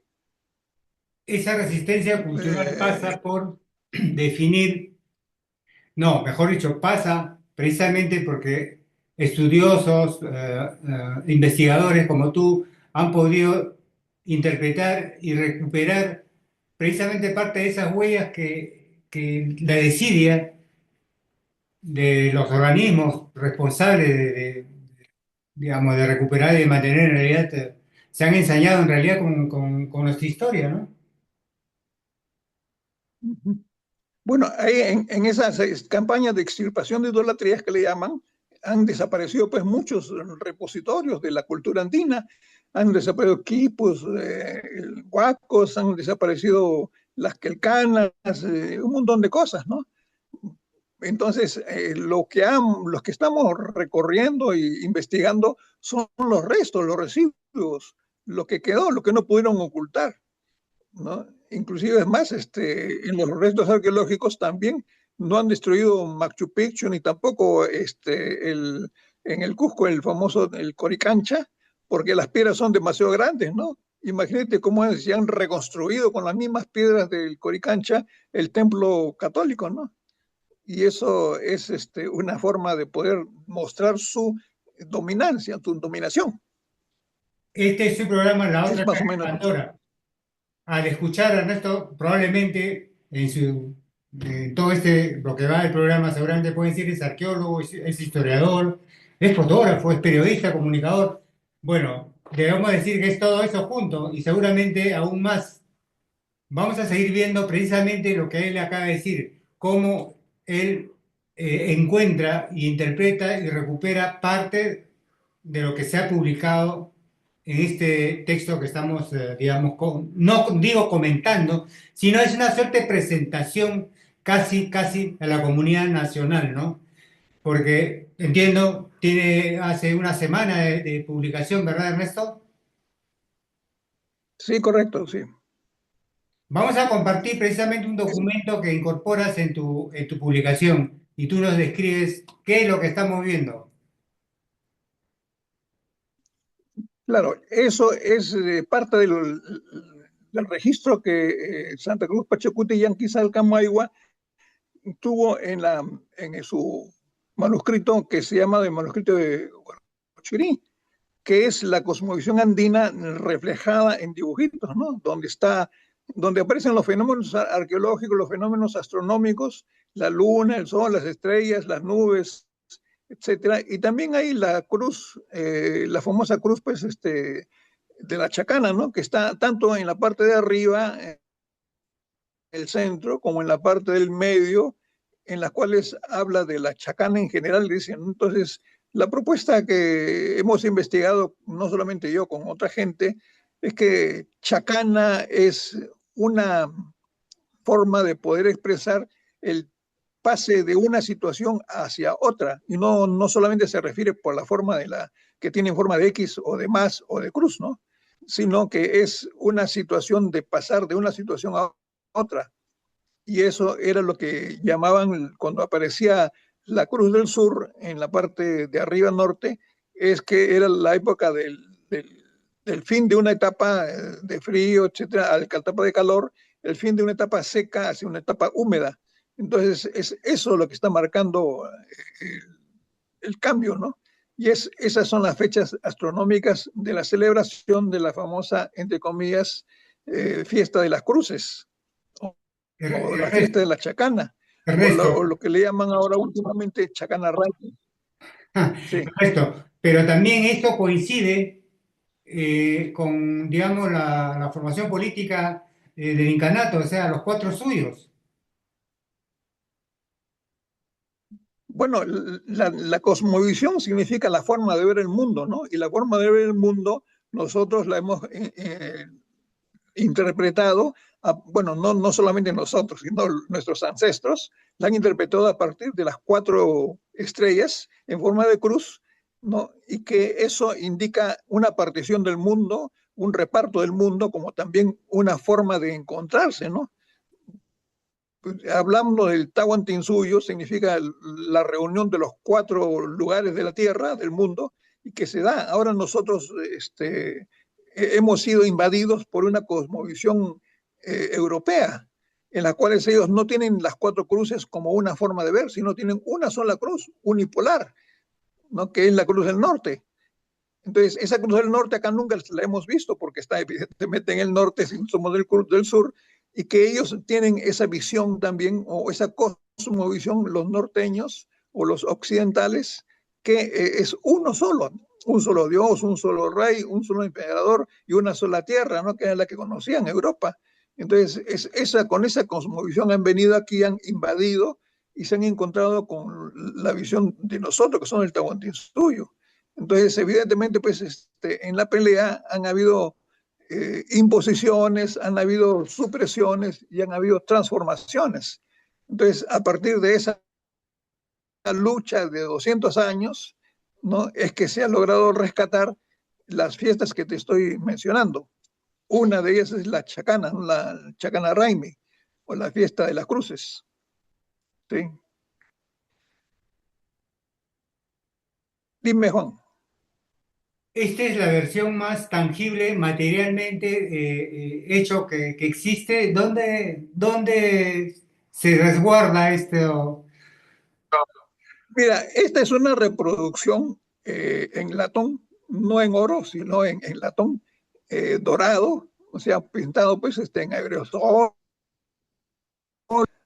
Esa resistencia cultural Eh, pasa por definir, no, mejor dicho, pasa precisamente porque estudiosos, investigadores como tú han podido interpretar y recuperar precisamente parte de esas huellas que la desidia de los organismos responsables digamos, de recuperar y de mantener en realidad, se han ensañado en realidad con nuestra historia, ¿no? Bueno, ahí en esas campañas de extirpación de idolatrías que le llaman, han desaparecido pues muchos repositorios de la cultura andina, han desaparecido quipus, huacos, han desaparecido las quelcanas, un montón de cosas, ¿no? Entonces, los que estamos recorriendo e investigando son los restos, los residuos, lo que quedó, lo que no pudieron ocultar, ¿no? Inclusive es más, en los restos arqueológicos también no han destruido Machu Picchu ni tampoco en el Cusco el famoso el Coricancha, porque las piedras son demasiado grandes, ¿no? Imagínate cómo se han reconstruido con las mismas piedras del Coricancha el templo católico, ¿no? Y eso es una forma de poder mostrar su dominancia, su dominación. Este es su programa La Es Otra más o Caja de menos. Pandora. Al escuchar a Ernesto, probablemente en todo lo que va del programa, seguramente pueden decir es arqueólogo, es historiador, es fotógrafo, es periodista, comunicador. Bueno, debemos decir que es todo eso junto y seguramente aún más. Vamos a seguir viendo precisamente lo que él acaba de decir, cómo él encuentra, interpreta y recupera parte de lo que se ha publicado en este texto que estamos, digamos, no digo comentando, sino es una suerte de presentación casi a la comunidad nacional, ¿no? Porque entiendo, tiene hace una semana de publicación, ¿verdad, Ernesto? Sí, correcto, sí. Vamos a compartir precisamente un documento que incorporas en tu publicación y tú nos describes qué es lo que estamos viendo. Claro, eso es parte del registro que Santa Cruz Pachacuti y Yanquizalcamaygua tuvo en su manuscrito que se llama el manuscrito de Huachirí, que es la cosmovisión andina reflejada en dibujitos, ¿no? Donde aparecen los fenómenos arqueológicos, los fenómenos astronómicos, la luna, el sol, las estrellas, las nubes, etcétera. Y también hay la cruz, la famosa cruz, pues, de la Chacana, ¿no? Que está tanto en la parte de arriba, del centro como en la parte del medio, en las cuales habla de la chacana en general, dicen. Entonces, la propuesta que hemos investigado, no solamente yo, con otra gente, es que chacana es una forma de poder expresar el pase de una situación hacia otra, y no solamente se refiere por la forma de la que tiene forma de X o de más o de cruz, ¿no? Sino que es una situación de pasar de una situación a otra. Y eso era lo que llamaban cuando aparecía la Cruz del Sur en la parte de arriba norte, es que era la época del fin de una etapa de frío, etcétera, a la etapa de calor, el fin de una etapa seca hacia una etapa húmeda. Entonces, es eso lo que está marcando el cambio, ¿no? Y esas son las fechas astronómicas de la celebración de la famosa, entre comillas, fiesta de las cruces, o la fiesta de la chacana, o Ernesto, lo que le llaman ahora últimamente chacana ranking. Sí. Ernesto, pero también esto coincide con, digamos, la formación política del incanato, o sea, los cuatro suyos. Bueno, la cosmovisión significa la forma de ver el mundo, ¿no? Y la forma de ver el mundo nosotros la hemos interpretado, bueno, no solamente nosotros, sino nuestros ancestros, la han interpretado a partir de las cuatro estrellas en forma de cruz, ¿no? Y que eso indica una partición del mundo, un reparto del mundo, como también una forma de encontrarse, ¿no? Hablando del Tahuantinsuyo, significa la reunión de los cuatro lugares de la Tierra, del mundo, y que se da. Ahora nosotros hemos sido invadidos por una cosmovisión europea, en la cual ellos no tienen las cuatro cruces como una forma de ver, sino tienen una sola cruz, unipolar, ¿no? Que es la cruz del norte. Entonces, esa cruz del norte acá nunca la hemos visto porque está evidentemente en el norte, si somos del sur, y que ellos tienen esa visión también, o esa cosmovisión, los norteños o los occidentales, que es uno solo, un solo Dios, un solo rey, un solo emperador y una sola tierra, ¿no? Que era la que conocían Europa. Entonces, con esa cosmovisión han venido aquí, han invadido y se han encontrado con la visión de nosotros, que son el Tahuantinsuyo. Entonces, evidentemente, pues en la pelea han habido imposiciones, han habido supresiones y han habido transformaciones. Entonces, a partir de esa lucha de 200 años, ¿no? Es que se ha logrado rescatar las fiestas que te estoy mencionando. Una de ellas es la chacana, ¿no? La chacana Raimi, o la fiesta de las cruces. ¿Sí? Dime, Juan. Esta es la versión más tangible, materialmente hecho que existe. ¿Dónde se resguarda esto? Mira, esta es una reproducción en latón, no en oro, sino en latón dorado, o sea, pintado pues en aerosol,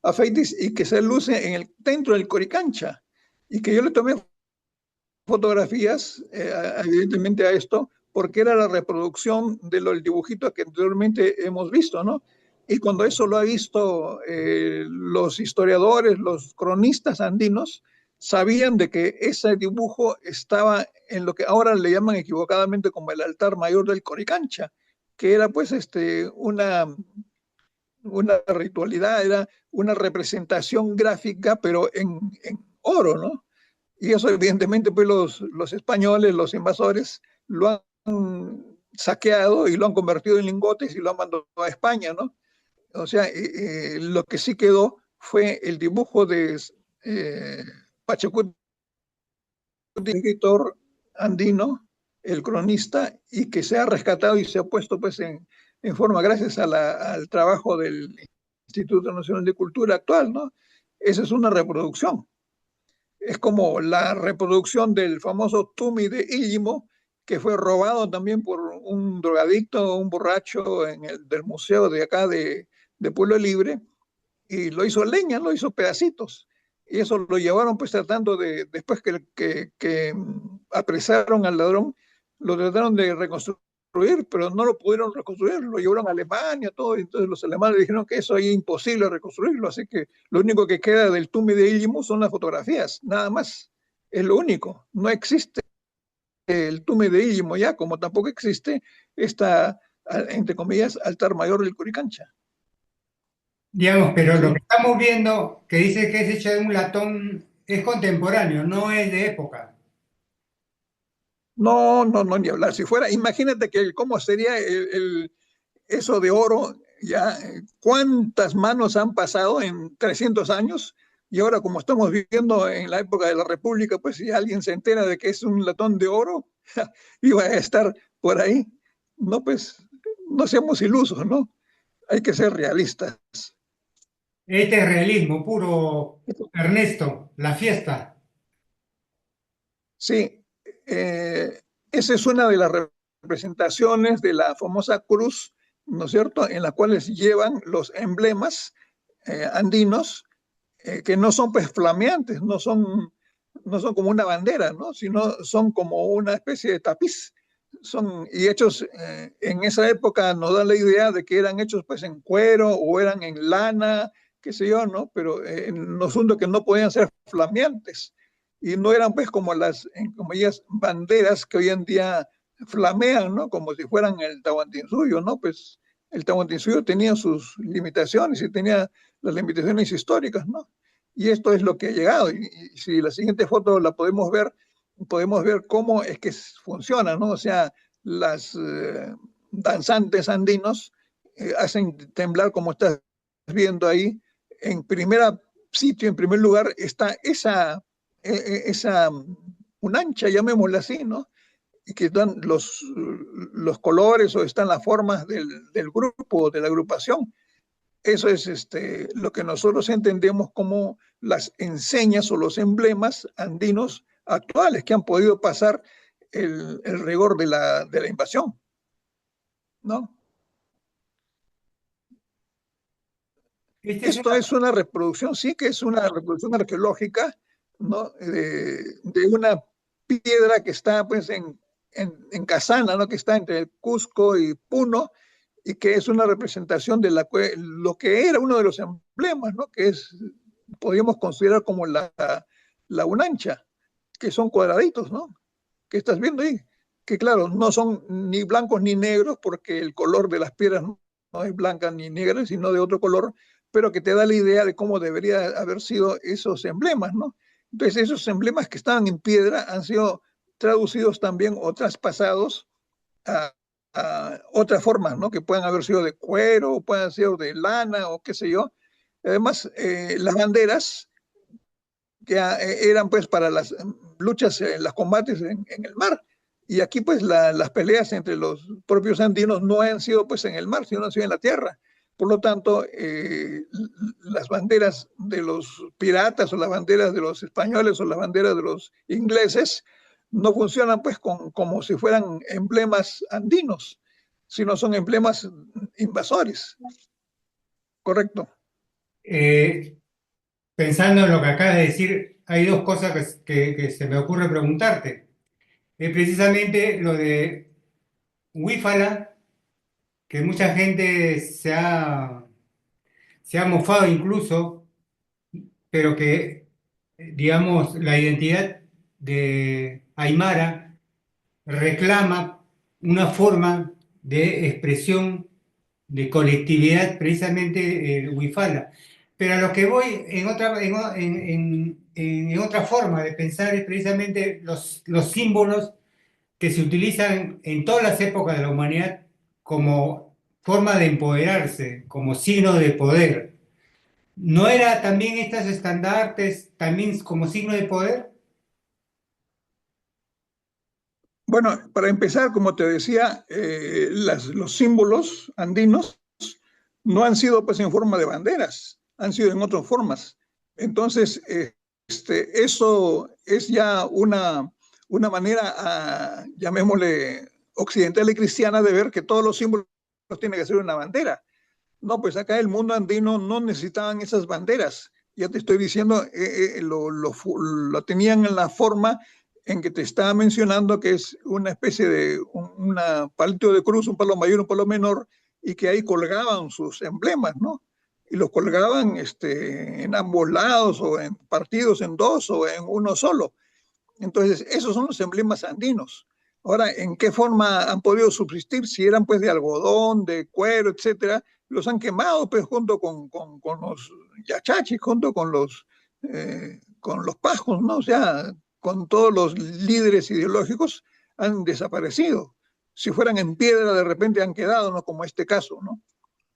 afeites, y que se luce dentro del Coricancha. Y que yo le tomé fotografías, evidentemente, a esto, porque era la reproducción del dibujito que anteriormente hemos visto, ¿no? Y cuando eso lo ha visto los historiadores, los cronistas andinos, sabían de que ese dibujo estaba en lo que ahora le llaman equivocadamente como el altar mayor del Coricancha, que era pues una ritualidad, era una representación gráfica, pero en oro, ¿no? Y eso evidentemente pues los españoles, los invasores, lo han saqueado y lo han convertido en lingotes y lo han mandado a España, ¿no? O sea, lo que sí quedó fue el dibujo de Pachacuti, el escritor andino, el cronista, y que se ha rescatado y se ha puesto pues en forma gracias al trabajo del Instituto Nacional de Cultura actual, ¿no? Esa es una reproducción. Es como la reproducción del famoso Tumi de Íllimo, que fue robado también por un drogadicto, un borracho del museo de acá de Pueblo Libre, y lo hizo leña, lo hizo pedacitos. Y eso lo llevaron pues tratando después que apresaron al ladrón, lo trataron de reconstruir pero no lo pudieron reconstruir, lo llevaron a Alemania, todo, y entonces los alemanes dijeron que eso es imposible reconstruirlo, así que lo único que queda del Tume de Illimo son las fotografías, nada más, es lo único, no existe el Tume de Illimo ya, como tampoco existe esta, entre comillas, altar mayor del Coricancha, Digamos, pero lo que ¿sí? estamos viendo, que dice que es hecho de un latón, es contemporáneo, no es de época. No, no, no, ni hablar. Si fuera, imagínate que cómo sería eso de oro, ya, cuántas manos han pasado en 300 años, y ahora como estamos viviendo en la época de la República, pues si alguien se entera de que es un latón de oro, iba a estar por ahí. No, pues, no seamos ilusos, ¿no? Hay que ser realistas. Este es realismo puro, Ernesto, la fiesta. Sí, esa es una de las representaciones de la famosa cruz, ¿no es cierto?, en la cuales llevan los emblemas andinos, que no son pues flameantes, no son como una bandera, ¿no?, sino son como una especie de tapiz. Son, y hechos en esa época nos dan la idea de que eran hechos pues en cuero o eran en lana, qué sé yo, ¿no? Pero nos asunto que no podían ser flameantes y no eran pues como las, como ellas, banderas que hoy en día flamean, ¿no? Como si fueran el Tahuantinsuyo, ¿no? Pues el Tahuantinsuyo tenía sus limitaciones y tenía las limitaciones históricas, ¿no? Y esto es lo que ha llegado. Y si la siguiente foto la podemos ver cómo es que funciona, ¿no? O sea, las danzantes andinos hacen temblar, como estás viendo ahí, en primer sitio, en primer lugar, está esa una ancha, llamémosla así, ¿no? Y que están los colores o están las formas del grupo, de la agrupación. Eso es lo que nosotros entendemos como las enseñas o los emblemas andinos actuales que han podido pasar el rigor de la invasión, ¿no? Esta es Esto una, es una reproducción, sí que es una reproducción arqueológica, ¿no? De una piedra que está pues en Casana, ¿no? Que está entre Cusco y Puno, y que es una representación de lo que era uno de los emblemas, ¿no? Que es, podríamos considerar como la unancha, que son cuadraditos, ¿no? Que estás viendo ahí, que claro, no son ni blancos ni negros, porque el color de las piedras no es blanca ni negra, sino de otro color, pero que te da la idea de cómo debería haber sido esos emblemas, ¿no? Entonces, esos emblemas que estaban en piedra han sido traducidos también o traspasados a, a otras formas, ¿no? Que puedan haber sido de cuero, o puedan ser de lana, o qué sé yo. Además, las banderas que eran pues para las luchas, los combates en el mar. Y aquí pues las peleas entre los propios andinos no han sido pues en el mar, sino han sido en la tierra. Por lo tanto, las banderas de los piratas o las banderas de los españoles o las banderas de los ingleses no funcionan pues como si fueran emblemas andinos, sino son emblemas invasores, ¿correcto? eh, pensando en lo que acabas de decir, hay dos cosas que se me ocurre preguntarte. Es precisamente lo de Huífala, que mucha gente se ha mofado incluso, pero que, digamos, la identidad de Aymara reclama una forma de expresión de colectividad, precisamente el Huifala. Pero a lo que voy en otra forma de pensar es precisamente los símbolos que se utilizan en todas las épocas de la humanidad como forma de empoderarse, como signo de poder. ¿No era también estas estandartes también como signo de poder? Bueno, para empezar, como te decía, los símbolos andinos no han sido pues en forma de banderas, han sido en otras formas. Entonces, eso es ya una manera, llamémosle, occidental y cristiana de ver que todos los símbolos tienen que ser una bandera. No, pues acá el mundo andino no necesitaban esas banderas. Ya te estoy diciendo, lo tenían en la forma en que te estaba mencionando que es una especie de una palito de cruz, un palo mayor, un palo menor, y que ahí colgaban sus emblemas, ¿no? Y los colgaban en ambos lados, o en partidos en dos, o en uno solo. Entonces, esos son los emblemas andinos. Ahora, ¿en qué forma han podido subsistir? Si eran pues de algodón, de cuero, etcétera, los han quemado pues junto con los yachachis, junto con los pajos, ¿no? O sea, con todos los líderes ideológicos han desaparecido. Si fueran en piedra, de repente han quedado, ¿no? Como este caso, ¿no?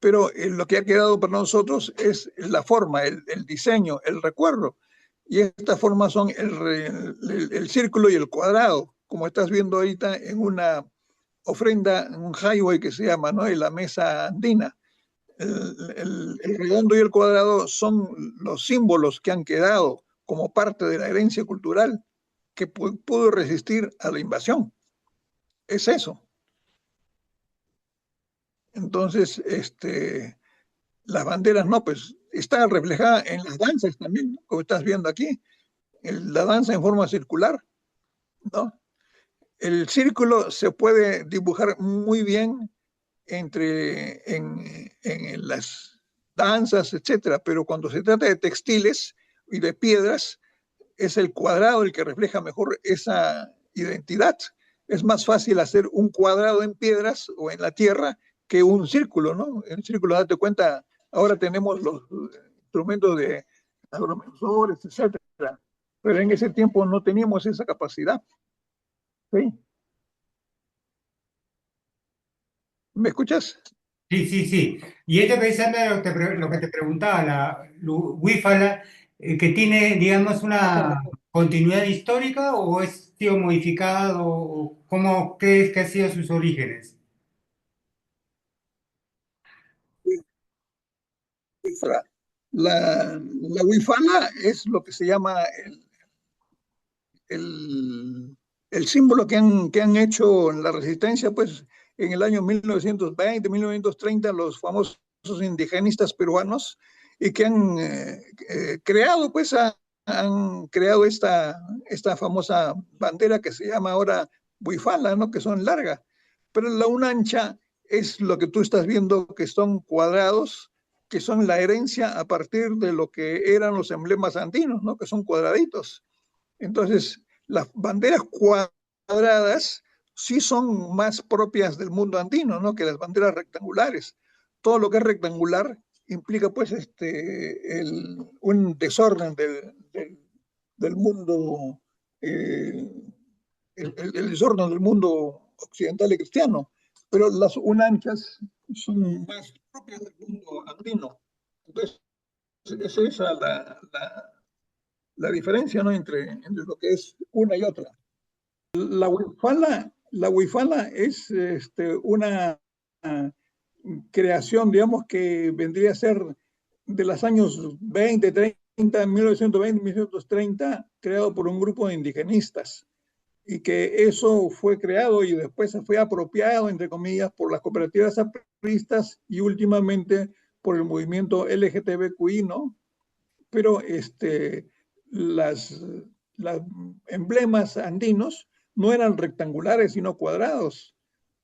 Pero lo que ha quedado para nosotros es la forma, el diseño, el recuerdo. Y estas formas son el círculo y el cuadrado, como estás viendo ahorita en una ofrenda, en un highway que se llama, ¿no? En la mesa andina. El redondo y el cuadrado son los símbolos que han quedado como parte de la herencia cultural que pudo resistir a la invasión. Es eso. Entonces, las banderas no, pues está reflejada en las danzas también, ¿no? Como estás viendo aquí, la danza en forma circular, ¿no? El círculo se puede dibujar muy bien en las danzas, etcétera, pero cuando se trata de textiles y de piedras, es el cuadrado el que refleja mejor esa identidad. Es más fácil hacer un cuadrado en piedras o en la tierra que un círculo, ¿no? El círculo, date cuenta, ahora tenemos los instrumentos de agromensores, etcétera, pero en ese tiempo no teníamos esa capacidad. ¿Sí? ¿Me escuchas? Sí, sí, sí. Y este precisamente lo que te preguntaba, la Wifala, que tiene, digamos, una continuidad histórica o es sido modificado, o cómo crees que han sido sus orígenes. La huifala es lo que se llama el, el símbolo que han hecho en la resistencia, pues en el año 1920, 1930, los famosos indigenistas peruanos, y que han creado, pues, han creado esta famosa bandera que se llama ahora huifala, ¿no? Que son largas. Pero la unancha es lo que tú estás viendo, que son cuadrados, que son la herencia a partir de lo que eran los emblemas andinos, ¿no? Que son cuadraditos. Entonces, las banderas cuadradas sí son más propias del mundo andino, ¿no? Que las banderas rectangulares. Todo lo que es rectangular implica, pues, un desorden del mundo, eh, el desorden del mundo occidental y cristiano. Pero las unanchas son más propias del mundo andino. Entonces, esa es la diferencia, ¿no? Entre lo que es una y otra. La huifala es una creación, digamos, que vendría a ser de los años 20, 30, 1920, 1930, creado por un grupo de indigenistas, y que eso fue creado y después se fue apropiado, entre comillas, por las cooperativas apristas y últimamente por el movimiento LGTBQI, ¿no? Pero las, las emblemas andinos no eran rectangulares, sino cuadrados.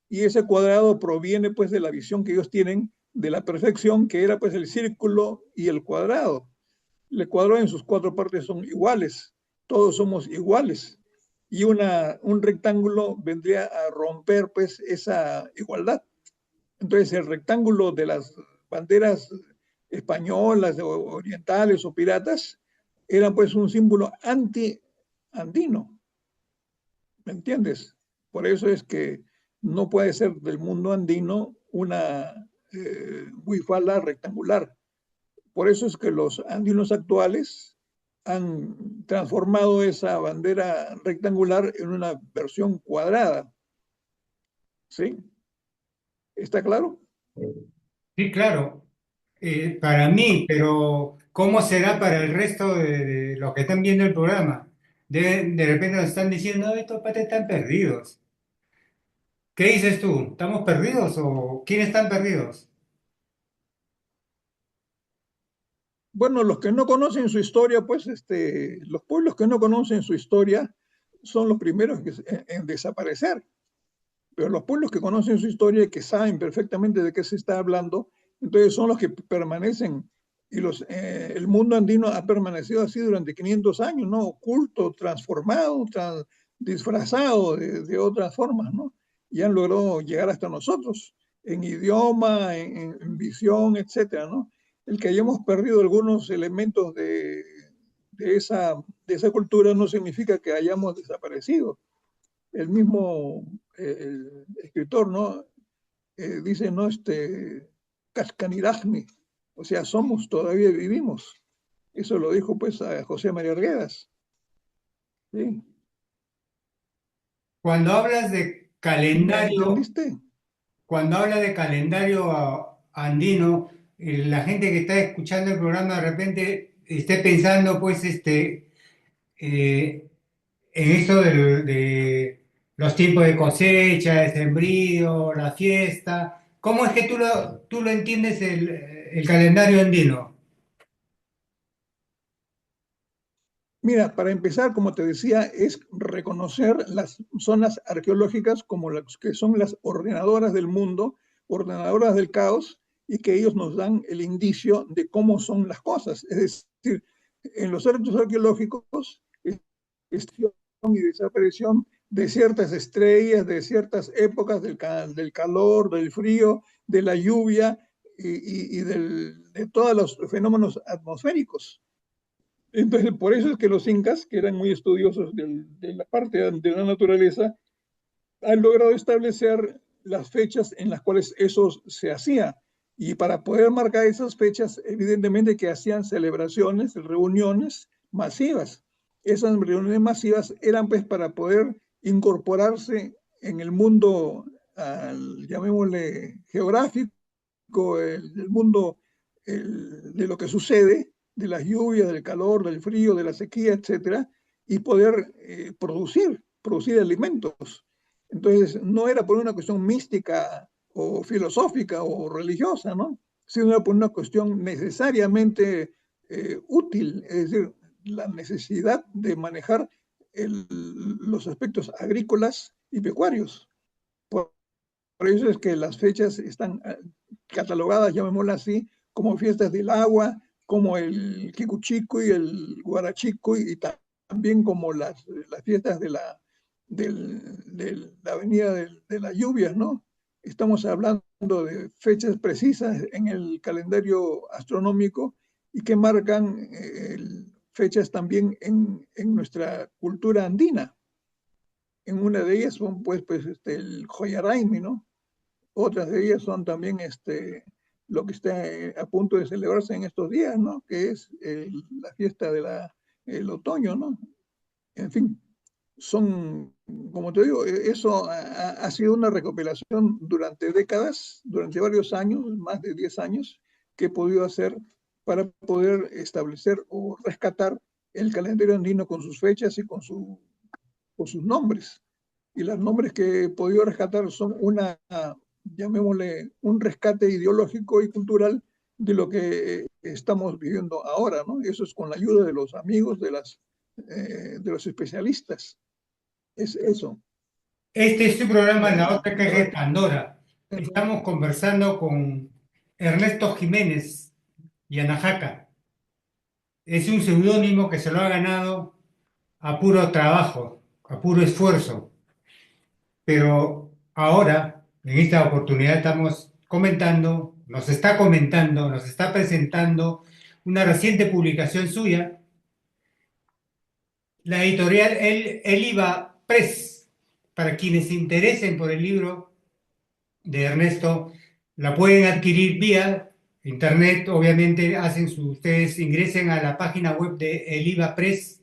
Y ese cuadrado proviene pues de la visión que ellos tienen de la perfección, que era pues el círculo y el cuadrado. El cuadrado en sus cuatro partes son iguales, todos somos iguales. Y un rectángulo vendría a romper pues esa igualdad. Entonces el rectángulo de las banderas españolas, orientales o piratas era pues un símbolo anti-andino, ¿me entiendes? Por eso es que no puede ser del mundo andino una huifala rectangular. Por eso es que los andinos actuales han transformado esa bandera rectangular en una versión cuadrada. ¿Sí? ¿Está claro? Sí, claro, para mí, pero ¿cómo será para el resto de los que están viendo el programa? De repente nos están diciendo, estos patas están perdidos. ¿Qué dices tú? ¿Estamos perdidos o quiénes están perdidos? Bueno, los que no conocen su historia, pues los pueblos que no conocen su historia son los primeros en desaparecer. Pero los pueblos que conocen su historia y que saben perfectamente de qué se está hablando, entonces son los que permanecen. Y el mundo andino ha permanecido así durante 500 años, ¿no? Oculto, transformado, disfrazado de otras formas, ¿no? Y han logrado llegar hasta nosotros en idioma, en visión, etcétera, ¿no? El que hayamos perdido algunos elementos de esa cultura no significa que hayamos desaparecido. El mismo el escritor, ¿no? Dice, ¿no? Cascaniragni, o sea, somos, todavía vivimos. Eso lo dijo pues a José María Arguedas. ¿Sí? Cuando hablas de ¿Me calendario, entendiste? cuando habla de calendario andino, la gente que está escuchando el programa de repente esté pensando, pues, eh, en eso de los tiempos de cosecha, de sembrío, la fiesta. ¿Cómo es que tú lo entiendes el calendario andino? Mira, para empezar, como te decía, es reconocer las zonas arqueológicas como las que son las ordenadoras del mundo, ordenadoras del caos, y que ellos nos dan el indicio de cómo son las cosas. Es decir, en los sitios arqueológicos, extinción y desaparición de ciertas estrellas, de ciertas épocas del calor, del frío, de la lluvia de todos los fenómenos atmosféricos. Entonces, por eso es que los incas, que eran muy estudiosos de la parte de la naturaleza, han logrado establecer las fechas en las cuales eso se hacía. Y para poder marcar esas fechas, evidentemente que hacían celebraciones, reuniones masivas. Esas reuniones masivas eran pues para poder incorporarse en el mundo, llamémosle geográfico, el mundo de lo que sucede, de las lluvias, del calor, del frío, de la sequía, etcétera, y poder producir alimentos. Entonces, no era por una cuestión mística o filosófica o religiosa, ¿no? Sino era por una cuestión necesariamente útil, es decir, la necesidad de manejar los aspectos agrícolas y pecuarios. Por, por eso es que las fechas están catalogadas, llamémoslas así, como fiestas del agua, como el Kikuchico y el Guarachico, y también como las fiestas de la Avenida de las Lluvias, ¿no? Estamos hablando de fechas precisas en el calendario astronómico y que marcan fechas también en nuestra cultura andina. En una de ellas son pues el Joyaraimi, ¿no? Otras de ellas son también lo que está a punto de celebrarse en estos días, ¿no? Que es la fiesta del otoño, ¿no? En fin, son, como te digo, eso ha sido una recopilación durante décadas, durante varios años, más de 10 años, que he podido hacer para poder establecer o rescatar el calendario andino con sus fechas y con sus nombres. Y los nombres que he podido rescatar son llamémosle, un rescate ideológico y cultural de lo que estamos viviendo ahora, ¿no? Y eso es con la ayuda de los amigos, de los especialistas. Es eso. Este es tu programa, ¿Ya? La Otra Caja de Pandora. Estamos conversando con Ernesto Jiménez Yanajaca. Es un seudónimo que se lo ha ganado a puro trabajo, a puro esfuerzo. Pero ahora, en esta oportunidad, estamos comentando, nos está presentando una reciente publicación suya, la editorial El Iba Press. Para quienes se interesen por el libro de Ernesto, la pueden adquirir vía internet. Obviamente, ustedes ingresen a la página web de El Iba Press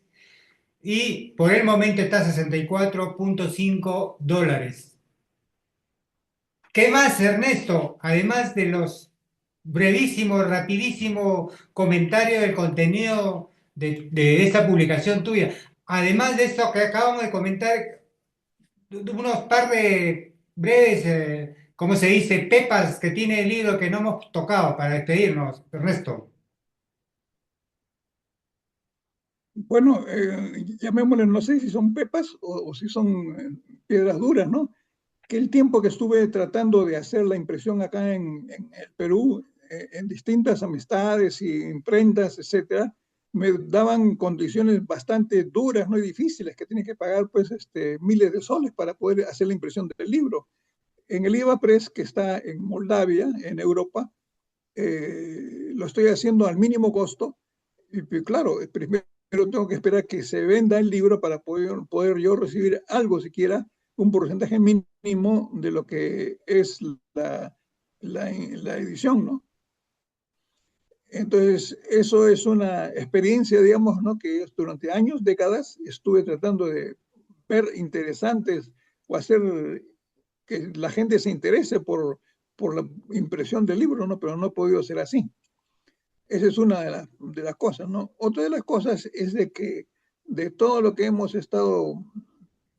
y por el momento está a $64.5. ¿Qué más, Ernesto? Además de los brevísimos, rapidísimo comentario del contenido de esta publicación tuya. Además de esto que acabamos de comentar, unos par de breves, ¿cómo se dice? Pepas que tiene el libro que no hemos tocado para despedirnos, Ernesto. Bueno, llamémosle, no sé si son pepas o si son piedras duras, ¿no? Que el tiempo que estuve tratando de hacer la impresión acá en el Perú, en distintas amistades y imprentas, etcétera, me daban condiciones bastante duras, ¿no? Y difíciles, que tienen que pagar pues miles de soles para poder hacer la impresión del libro. En el IVA Press, que está en Moldavia, en Europa, lo estoy haciendo al mínimo costo. Y pues, claro, primero tengo que esperar que se venda el libro para poder yo recibir algo, siquiera un porcentaje mínimo de lo que es la edición, ¿no? Entonces, eso es una experiencia, digamos, ¿no? Que durante años, décadas, estuve tratando de ver interesantes o hacer que la gente se interese por la impresión del libro, ¿no? Pero no he podido ser así. Esa es una de las cosas, ¿no? Otra de las cosas es de que de todo lo que hemos estado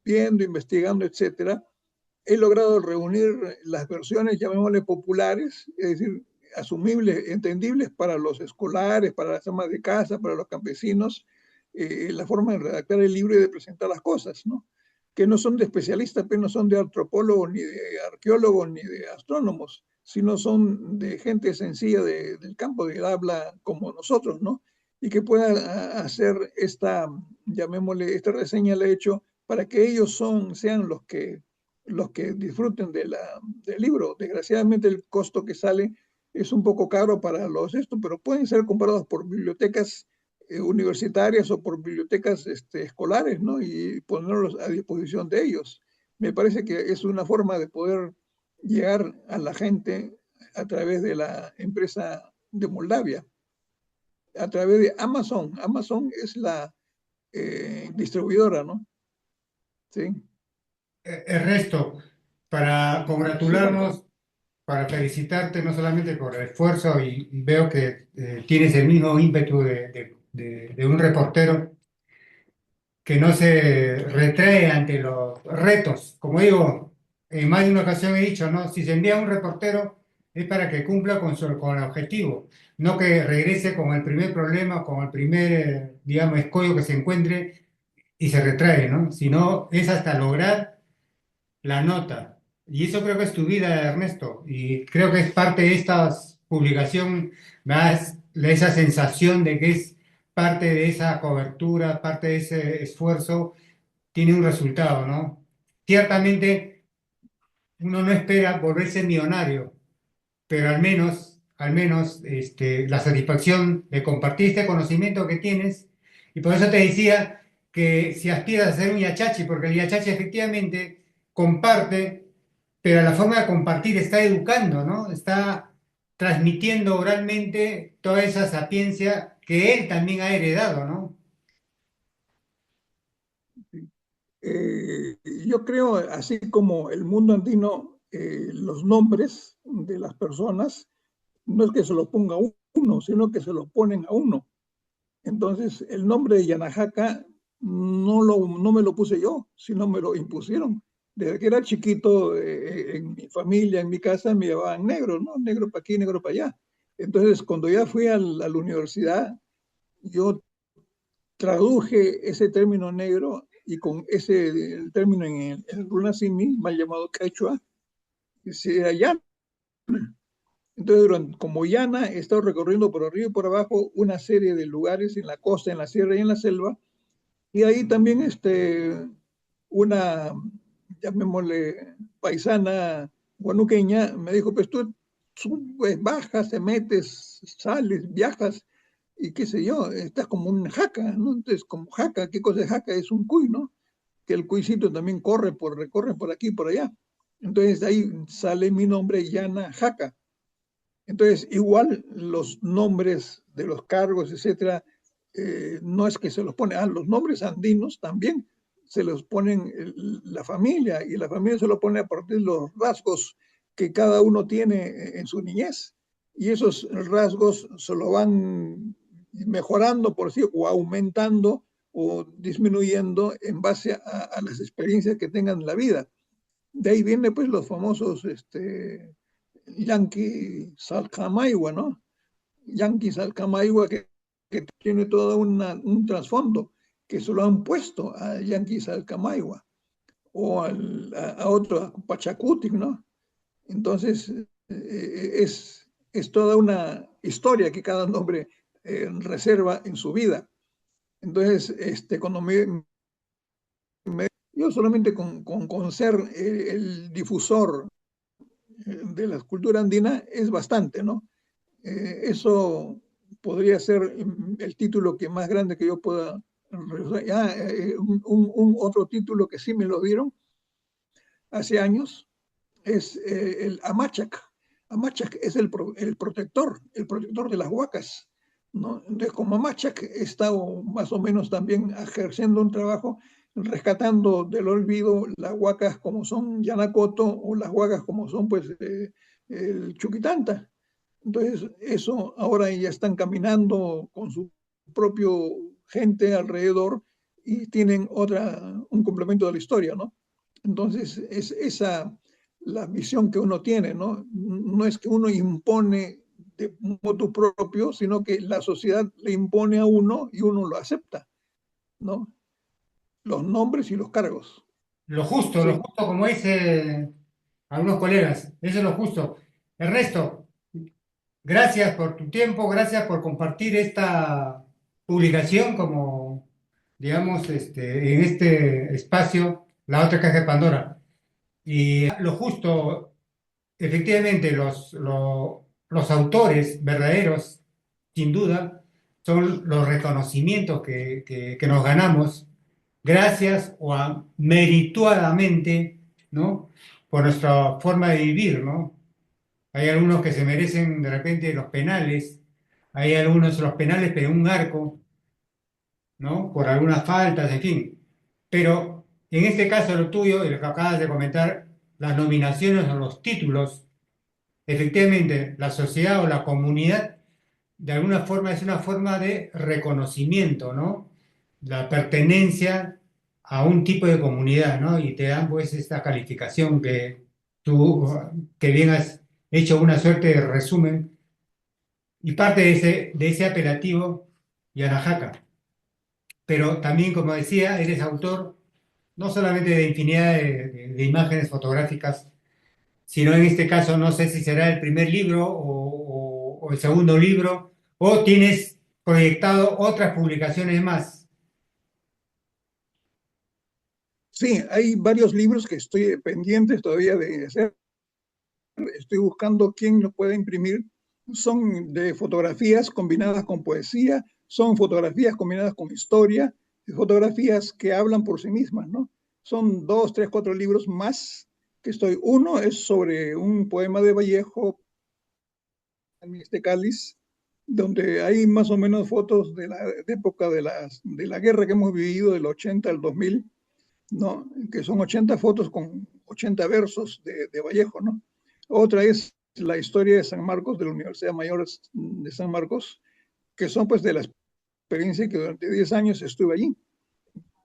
viendo, investigando, etcétera, he logrado reunir las versiones, llamémosle populares, es decir, asumibles, entendibles para los escolares, para las amas de casa, para los campesinos, la forma de redactar el libro y de presentar las cosas, ¿no? Que no son de especialistas, pero no son de antropólogos, ni de arqueólogos, ni de astrónomos, sino son de gente sencilla del campo, del habla como nosotros, ¿no? Y que pueda hacer esta, llamémosle, esta reseña la he hecho para que ellos sean los que disfruten del libro. Desgraciadamente el costo que sale es un poco caro para los esto, pero pueden ser comprados por bibliotecas universitarias o por bibliotecas escolares, ¿no? Y ponerlos a disposición de ellos. Me parece que es una forma de poder llegar a la gente a través de la empresa de Moldavia, a través de Amazon. Amazon es la distribuidora, ¿no? Sí, Ernesto, para sí, Juan Carlos. congratularnos, para felicitarte no solamente por el esfuerzo y veo que tienes el mismo ímpetu de un reportero que no se retrae ante los retos. Como digo, en más de una ocasión he dicho, ¿no? Si se envía un reportero es para que cumpla con el objetivo, no que regrese con el primer problema, con el primer, digamos, escollo que se encuentre y se retrae, ¿no? Sino es hasta lograr la nota. Y eso creo que es tu vida, Ernesto. Y creo que es parte de esta publicación, me da esa sensación de que es parte de esa cobertura, parte de ese esfuerzo, tiene un resultado, ¿no? Ciertamente uno no espera volverse millonario, pero al menos la satisfacción de compartir este conocimiento que tienes. Y por eso te decía que si aspiras a ser un yachachi, porque el yachachi efectivamente comparte, pero la forma de compartir está educando, ¿no? Está transmitiendo oralmente toda esa sapiencia que él también ha heredado, ¿no? Eh, yo creo, así como el mundo andino, los nombres de las personas no es que se los ponga uno, sino que se los ponen a uno. Entonces, el nombre de Yanajaca no me lo puse yo, sino me lo impusieron. Desde que era chiquito, en mi familia, en mi casa, me llamaban negro, ¿no? Negro para aquí, negro para allá. Entonces, cuando ya fui a la universidad, yo traduje ese término negro y con ese el término en el Runasimi, mal llamado quechua, era llana. Entonces, como llana, he estado recorriendo por arriba y por abajo una serie de lugares en la costa, en la sierra y en la selva. Y ahí también una, llamémosle, paisana guanuqueña, me dijo, pues tú subes, bajas, te metes, sales, viajas, y qué sé yo, estás como un jaca, ¿no? Entonces, como jaca, ¿qué cosa es jaca? Es un cuy, ¿no? Que el cuisito también recorre por aquí y por allá. Entonces, de ahí sale mi nombre, Yana Jaca. Entonces, igual los nombres de los cargos, etcétera, no es que se los pone, los nombres andinos también se los ponen la familia y la familia se lo pone a partir de los rasgos que cada uno tiene en su niñez. Y esos rasgos se lo van mejorando, por decir, o aumentando o disminuyendo en base a las experiencias que tengan en la vida. De ahí viene pues los famosos Yankee Salcamayua, ¿no? Yankee Salcamayua, que que tiene todo un trasfondo, que se lo han puesto a Yanquis Alcamaigua o a otro, a Pachacutic, ¿no? Entonces, es toda una historia que cada nombre reserva en su vida. Entonces, cuando yo solamente con ser el difusor de la cultura andina es bastante, ¿no? Eso podría ser el título que más grande que yo pueda. Otro título que sí me lo dieron hace años es el Amachac. Amachac es el protector de las huacas, ¿no? Entonces, como Amachac he estado más o menos también ejerciendo un trabajo rescatando del olvido las huacas como son Yanacoto o las huacas como son pues el Chuquitanta. Entonces, eso ahora ya están caminando con su propio gente alrededor y tienen un complemento de la historia, ¿no? Entonces, es esa la visión que uno tiene, ¿no? No es que uno impone de motu propio, sino que la sociedad le impone a uno y uno lo acepta, ¿no? Los nombres y los cargos. lo Sí, justo como dice algunos colegas, eso es lo justo. Ernesto, gracias por tu tiempo, gracias por compartir esta publicación como, digamos, en este espacio, la otra caja de Pandora. Y lo justo, efectivamente, los autores verdaderos, sin duda, son los reconocimientos que nos ganamos gracias o merituadamente, ¿no? Por nuestra forma de vivir, ¿no? Hay algunos que se merecen de repente los penales, hay algunos los penales, pero un arco, ¿no? Por algunas faltas, en fin. Pero en este caso, lo tuyo, y lo que acabas de comentar, las nominaciones o los títulos, efectivamente, la sociedad o la comunidad, de alguna forma es una forma de reconocimiento, ¿no? La pertenencia a un tipo de comunidad, ¿no? Y te dan pues esta calificación que tú, que bien has hecho una suerte de resumen y parte de ese apelativo, Yanajaca. Pero también, como decía, eres autor no solamente de infinidad de imágenes fotográficas, sino en este caso no sé si será el primer libro o el segundo libro, o tienes proyectado otras publicaciones más. sí, hay varios libros que estoy pendientes todavía de hacer. Estoy buscando quién los pueda imprimir. Son de fotografías combinadas con poesía, son fotografías combinadas con historia, fotografías que hablan por sí mismas, ¿no? Son dos, tres, cuatro libros más que estoy. Uno es sobre un poema de Vallejo, en este cáliz, donde hay más o menos fotos de la época de la guerra que hemos vivido, del 80 al 2000, ¿no? Que son 80 fotos con 80 versos de Vallejo, ¿no? Otra es la historia de San Marcos, de la Universidad Mayor de San Marcos, que son pues de la experiencia que durante 10 años estuve allí,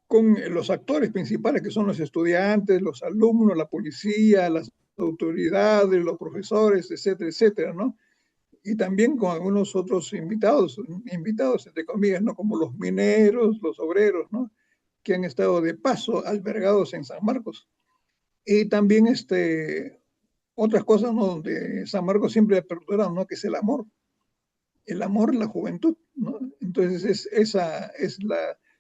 con los actores principales, que son los estudiantes, los alumnos, la policía, las autoridades, los profesores, etcétera, etcétera, ¿no? Y también con algunos otros invitados entre comillas, ¿no? Como los mineros, los obreros, ¿no? Que han estado de paso albergados en San Marcos. Y también otras cosas, ¿no? Donde San Marcos siempre ha perdurado, ¿no? Que es el amor, la juventud, ¿no? Entonces esa es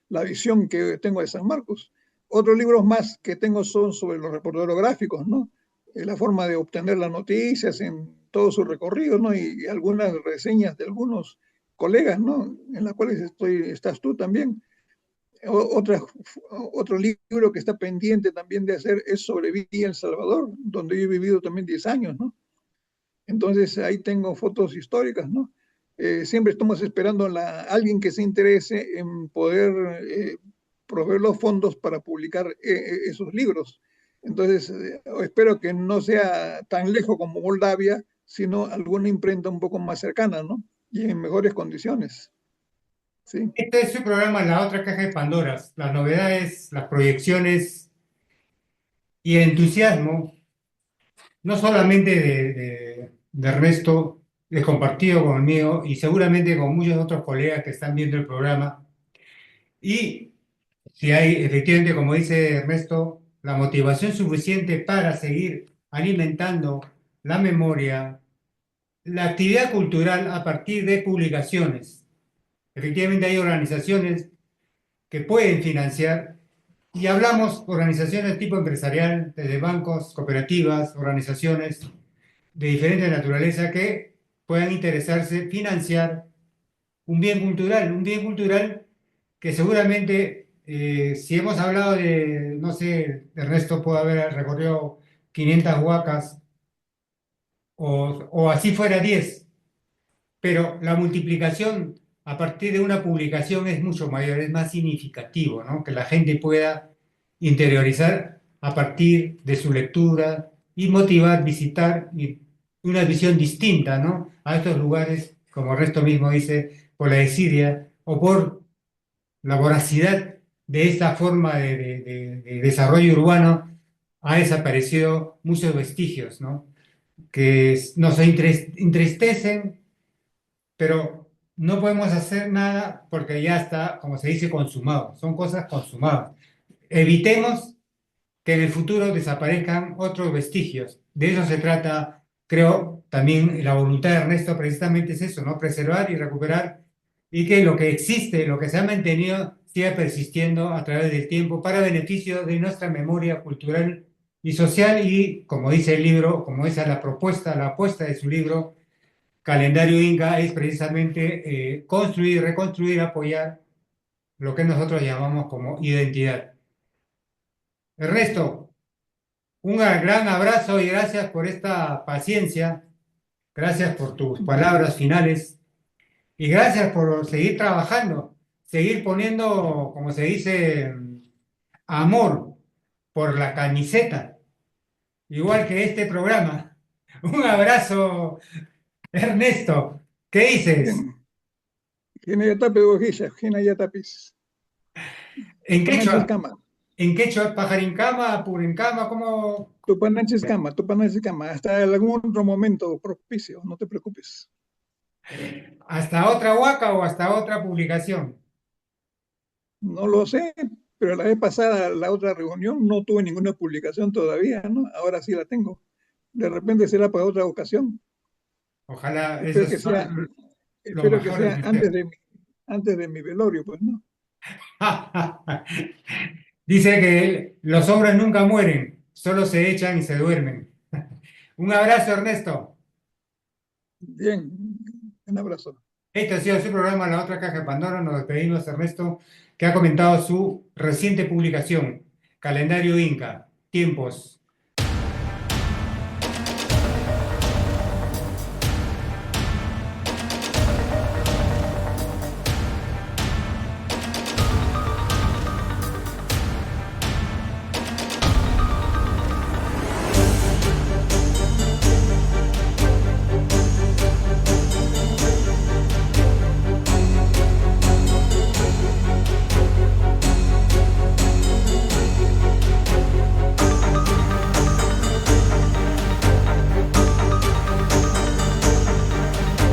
la visión que tengo de San Marcos. Otros libros más que tengo son sobre los reporteros gráficos, ¿no? La forma de obtener las noticias en todo su recorrido, ¿no? Y algunas reseñas de algunos colegas, ¿no? En las cuales estás tú también. Otra, otro libro que está pendiente también de hacer es sobre Villa El Salvador, donde yo he vivido también 10 años, ¿no? Entonces ahí tengo fotos históricas, ¿no? Siempre estamos esperando a alguien que se interese en poder proveer los fondos para publicar esos libros. Entonces, espero que no sea tan lejos como Moldavia, sino alguna imprenta un poco más cercana, ¿no? Y en mejores condiciones, ¿sí? Este es su programa, La Otra Caja de Pandoras, las novedades, las proyecciones y el entusiasmo, no solamente de Ernesto, es compartido conmigo y seguramente con muchos otros colegas que están viendo el programa. Y si hay, efectivamente, como dice Ernesto, la motivación suficiente para seguir alimentando la memoria, la actividad cultural a partir de publicaciones. Efectivamente, hay organizaciones que pueden financiar, y hablamos organizaciones tipo empresarial, desde bancos, cooperativas, organizaciones de diferente naturaleza que puedan interesarse financiar un bien cultural que seguramente, si hemos hablado de, no sé, Ernesto puede haber recorrido 500 huacas o así fuera 10, pero la multiplicación a partir de una publicación es mucho mayor, es más significativo, ¿no? Que la gente pueda interiorizar a partir de su lectura y motivar, visitar una visión distinta, ¿no? A estos lugares, como el resto mismo dice, por la desidia o por la voracidad de esta forma de desarrollo urbano, ha desaparecido muchos vestigios, ¿no? Que nos entristecen, pero no podemos hacer nada porque ya está, como se dice, consumado. Son cosas consumadas. Evitemos que en el futuro desaparezcan otros vestigios. De eso se trata, creo, también la voluntad de Ernesto precisamente es eso, ¿no? Preservar y recuperar y que lo que existe, lo que se ha mantenido, siga persistiendo a través del tiempo para beneficio de nuestra memoria cultural y social y, como dice el libro, como esa es la propuesta, la apuesta de su libro, Calendario Inca, es precisamente construir, reconstruir, apoyar lo que nosotros llamamos como identidad. Ernesto, un gran abrazo y gracias por esta paciencia, gracias por tus palabras finales y gracias por seguir trabajando, seguir poniendo, como se dice, amor por la camiseta, igual que este programa. Un abrazo, Ernesto. ¿Qué dices? Bien. Hina yatapi wajisha, hina yatapis. ¿En Tupananchis quechua? kama. ¿En quechua? ¿Pajarincama? ¿Purincama? ¿Cómo? Tupananchis kama, tupananchis kama. Hasta algún otro momento propicio, no te preocupes. ¿Hasta otra huaca o hasta otra publicación? No lo sé, pero la vez pasada, la otra reunión, no tuve ninguna publicación todavía, ¿no? Ahora sí la tengo. De repente será para otra ocasión. Ojalá Espero esos que sea, son los espero que mejores sea deseos. antes de mi velorio, pues, ¿no? Dice que los hombres nunca mueren, solo se echan y se duermen. Un abrazo, Ernesto. Bien, un abrazo. Este ha sido su programa La Otra Caja de Pandora. Nos despedimos, Ernesto, que ha comentado su reciente publicación, Calendario Inca, Tiempos